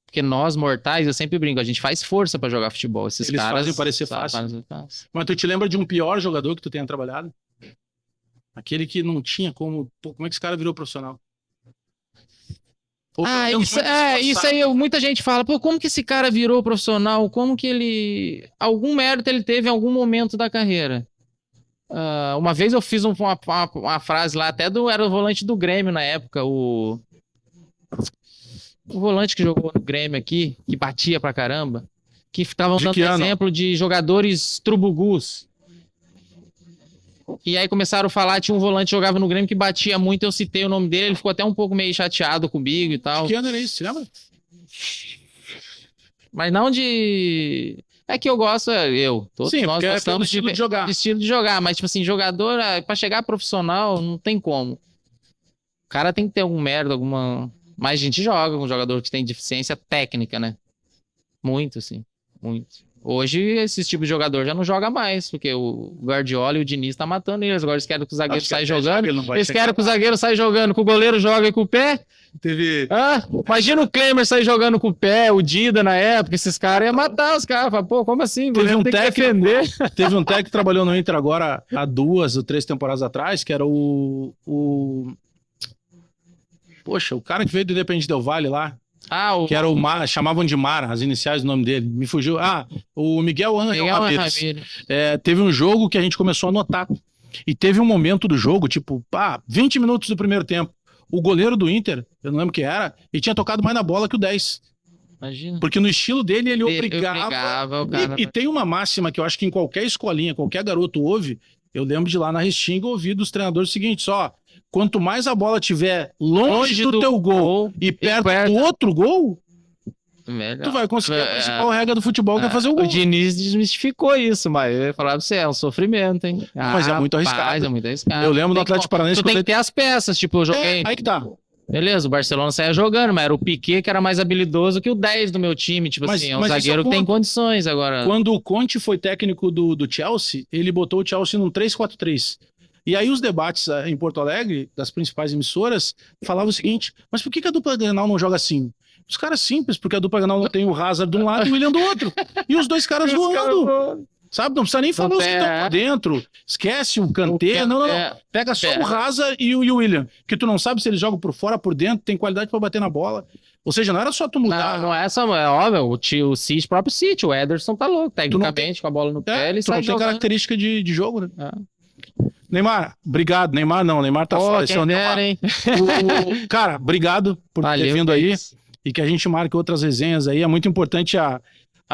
Porque nós, mortais, eu sempre brinco, a gente faz força pra jogar futebol. Eles caras fazem parecer fácil. Mas tu te lembra de um pior jogador que tu tenha trabalhado? Aquele que não tinha como... Pô, como é que esse cara virou profissional? Isso aí muita gente fala, pô, como que esse cara virou profissional? Como que ele... Algum mérito ele teve em algum momento da carreira. Uma vez eu fiz uma frase lá, era o volante do Grêmio na época, o volante que jogou no Grêmio aqui, que batia pra caramba, que estavam dando exemplo de jogadores trubugus. E aí começaram a falar, tinha um volante que jogava no Grêmio que batia muito, eu citei o nome dele, ele ficou até um pouco meio chateado comigo e tal. Que ano era isso, você lembra? Mas não de... É que eu gosto, todos sim, nós gostamos de jogar. De estilo de jogar, mas tipo assim, jogador, pra chegar profissional, não tem como. O cara tem que ter algum mérito, alguma... Mas a gente joga com um jogador que tem deficiência técnica, né? Muito, sim. Muito. Hoje, esse tipo de jogador já não joga mais, porque o Guardiola e o Diniz tá matando eles. Agora eles querem que o zagueiro saia jogando. Eles querem que o zagueiro saia jogando, que o goleiro joga com o pé. Imagina o Klemer sair jogando com o pé, o Dida na época. Esses caras iam matar os caras. Pô, como assim? Teve um técnico que defender. Teve um técnico que trabalhou no Inter agora há 2 ou 3 temporadas atrás, que era Poxa, o cara que veio do Independente Del Valle lá. Que era o Mar, chamavam de Mar, as iniciais do nome dele. Me fugiu. O Miguel Ángel Ramírez. Teve um jogo que a gente começou a anotar. E teve um momento do jogo, tipo, 20 minutos do primeiro tempo. O goleiro do Inter, eu não lembro quem era, e tinha tocado mais na bola que o 10. Imagina. Porque no estilo dele, ele obrigava o cara. E tem uma máxima que eu acho que em qualquer escolinha, qualquer garoto ouve. Eu lembro de lá na Restinga ouvir dos treinadores o seguinte, quanto mais a bola estiver longe do teu gol e perto do outro gol, tu vai conseguir a principal regra do futebol, que é fazer o gol. O Diniz desmistificou isso, mas eu ia falar pra você, é um sofrimento, hein? Mas é muito arriscado. É muito arriscado. Eu lembro do Atlético Paranaense... Tu tem que ter as peças, tipo, eu joguei... Aí que tá. Beleza, o Barcelona saía jogando, mas era o Piquet que era mais habilidoso que o 10 do meu time, tipo assim, é um zagueiro que tem condições agora. Quando o Conte foi técnico do Chelsea, ele botou o Chelsea num 3-4-3. E aí os debates em Porto Alegre, das principais emissoras, falavam o seguinte, mas por que a dupla Grenal não joga assim? Os caras simples, porque a dupla Grenal não tem o Hazard de um lado e o William do outro. E os dois caras voando. Sabe? Não precisa nem falar os que estão por dentro. Esquece o Kanté. Não. Pega só o Hazard e o William. Que tu não sabe se eles jogam por fora, por dentro, tem qualidade pra bater na bola. Ou seja, não era só tu mudar. Não é só, óbvio, o próprio City, o Ederson tá louco, tecnicamente, com a bola no pé, ele sai jogando. Tu não tem característica de jogo, né? Neymar, obrigado. Neymar tá fora. Esse é o Neymar. Hein? Cara, obrigado por ter vindo aí. E que a gente marque outras resenhas aí. É muito importante a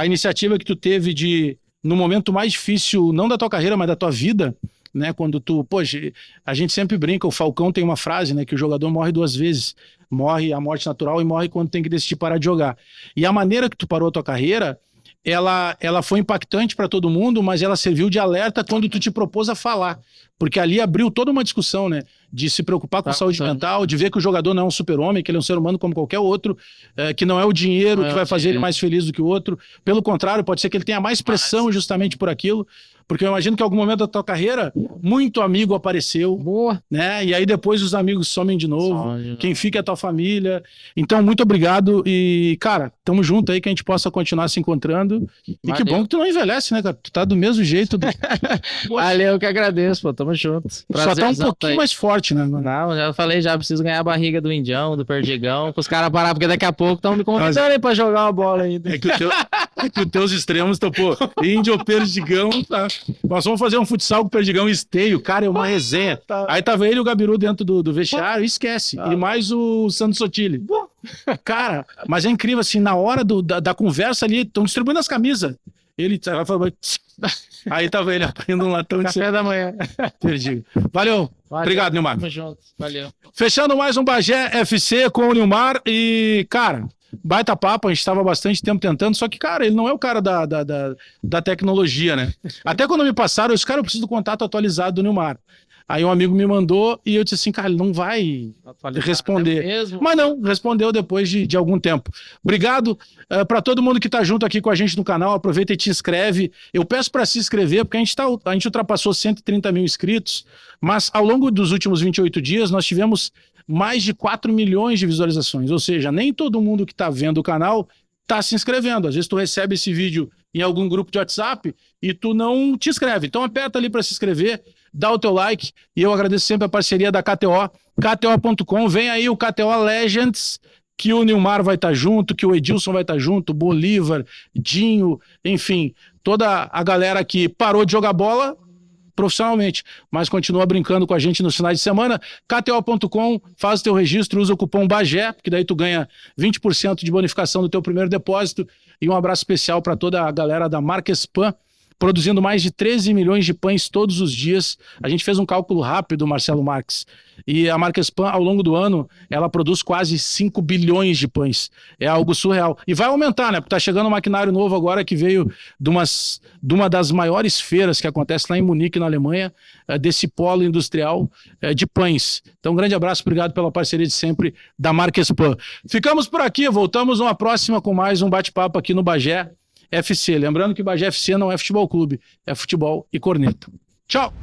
iniciativa que tu teve de... No momento mais difícil, não da tua carreira, mas da tua vida, né? Quando tu... Poxa, a gente sempre brinca, o Falcão tem uma frase, né? Que o jogador morre 2 vezes. Morre a morte natural e morre quando tem que decidir parar de jogar. E a maneira que tu parou a tua carreira, ela foi impactante para todo mundo, mas ela serviu de alerta quando tu te propôs a falar. Porque ali abriu toda uma discussão, né? de se preocupar com a Tá, saúde tá. mental, de ver que o jogador não é um super-homem, que ele é um ser humano como qualquer outro, que não é o dinheiro Não é que o vai fazer ele dinheiro. mais feliz do que o outro. Pelo contrário, pode ser que ele tenha mais pressão justamente por aquilo, porque eu imagino que em algum momento da tua carreira, muito amigo apareceu, Boa. né? E aí depois os amigos somem de novo. Só de Quem novo. fica é a tua família. Então, muito obrigado. E, cara, tamo junto aí, que a gente possa continuar se encontrando. E que Valeu. bom que tu não envelhece, né, cara? Tu tá do mesmo jeito. Valeu, eu que agradeço, pô. Tamo junto. Só tá um Prazerzão pouquinho aí. mais forte, né? Mano? Não, já falei, já preciso ganhar a barriga do Indião, do Perdigão, pros caras parar, porque daqui a pouco estão me convidando aí pra jogar uma bola ainda. É que os teus extremos estão, pô, Índio, Perdigão, tá? Nós vamos fazer um futsal com o Perdigão e Esteio, cara, é uma resenha. Aí tava ele e o Gabiru dentro do vestiário, esquece. E mais o Sandro Sotile. Cara, mas é incrível, assim, na hora da conversa ali, estão distribuindo as camisas. Ele vai falando... Aí tava ele abrindo um latão de Café da manhã. Perdigo. Valeu. Obrigado, Nilmar. Tamo junto. Valeu. Fechando mais um Bagé FC com o Nilmar e, cara, baita papo, a gente estava bastante tempo tentando, só que, cara, ele não é o cara da tecnologia, né? Até quando me passaram, eu disse, cara, eu preciso do contato atualizado do Nilmar. Aí um amigo me mandou e eu disse assim, cara, ele não vai responder. Mesmo. Mas não, respondeu depois de algum tempo. Obrigado para todo mundo que tá junto aqui com a gente no canal. Aproveita e te inscreve. Eu peço para se inscrever, porque a gente ultrapassou 130 mil inscritos, mas ao longo dos últimos 28 dias nós tivemos mais de 4 milhões de visualizações. Ou seja, nem todo mundo que tá vendo o canal tá se inscrevendo. Às vezes tu recebe esse vídeo em algum grupo de WhatsApp e tu não te inscreve. Então aperta ali para se inscrever, dá o teu like e eu agradeço sempre a parceria da KTO, KTO.com. Vem aí o KTO Legends, que o Nilmar vai estar junto, que o Edilson vai estar junto, Bolívar, Dinho, enfim, toda a galera que parou de jogar bola profissionalmente, mas continua brincando com a gente nos finais de semana. KTO.com, faz o teu registro, usa o cupom BAGÉ, porque daí tu ganha 20% de bonificação do teu primeiro depósito. E um abraço especial para toda a galera da Marques Pan, produzindo mais de 13 milhões de pães todos os dias. A gente fez um cálculo rápido, Marcelo Marques, e a Marques Pan, ao longo do ano, ela produz quase 5 bilhões de pães. É algo surreal. E vai aumentar, né? Porque tá chegando um maquinário novo agora que veio de uma das maiores feiras que acontece lá em Munique, na Alemanha, desse polo industrial de pães. Então, um grande abraço, obrigado pela parceria de sempre da Marques Pan. Ficamos por aqui, voltamos numa próxima com mais um bate-papo aqui no Bagé FC. Lembrando que o Bagé FC não é futebol clube, é futebol e corneta. Tchau!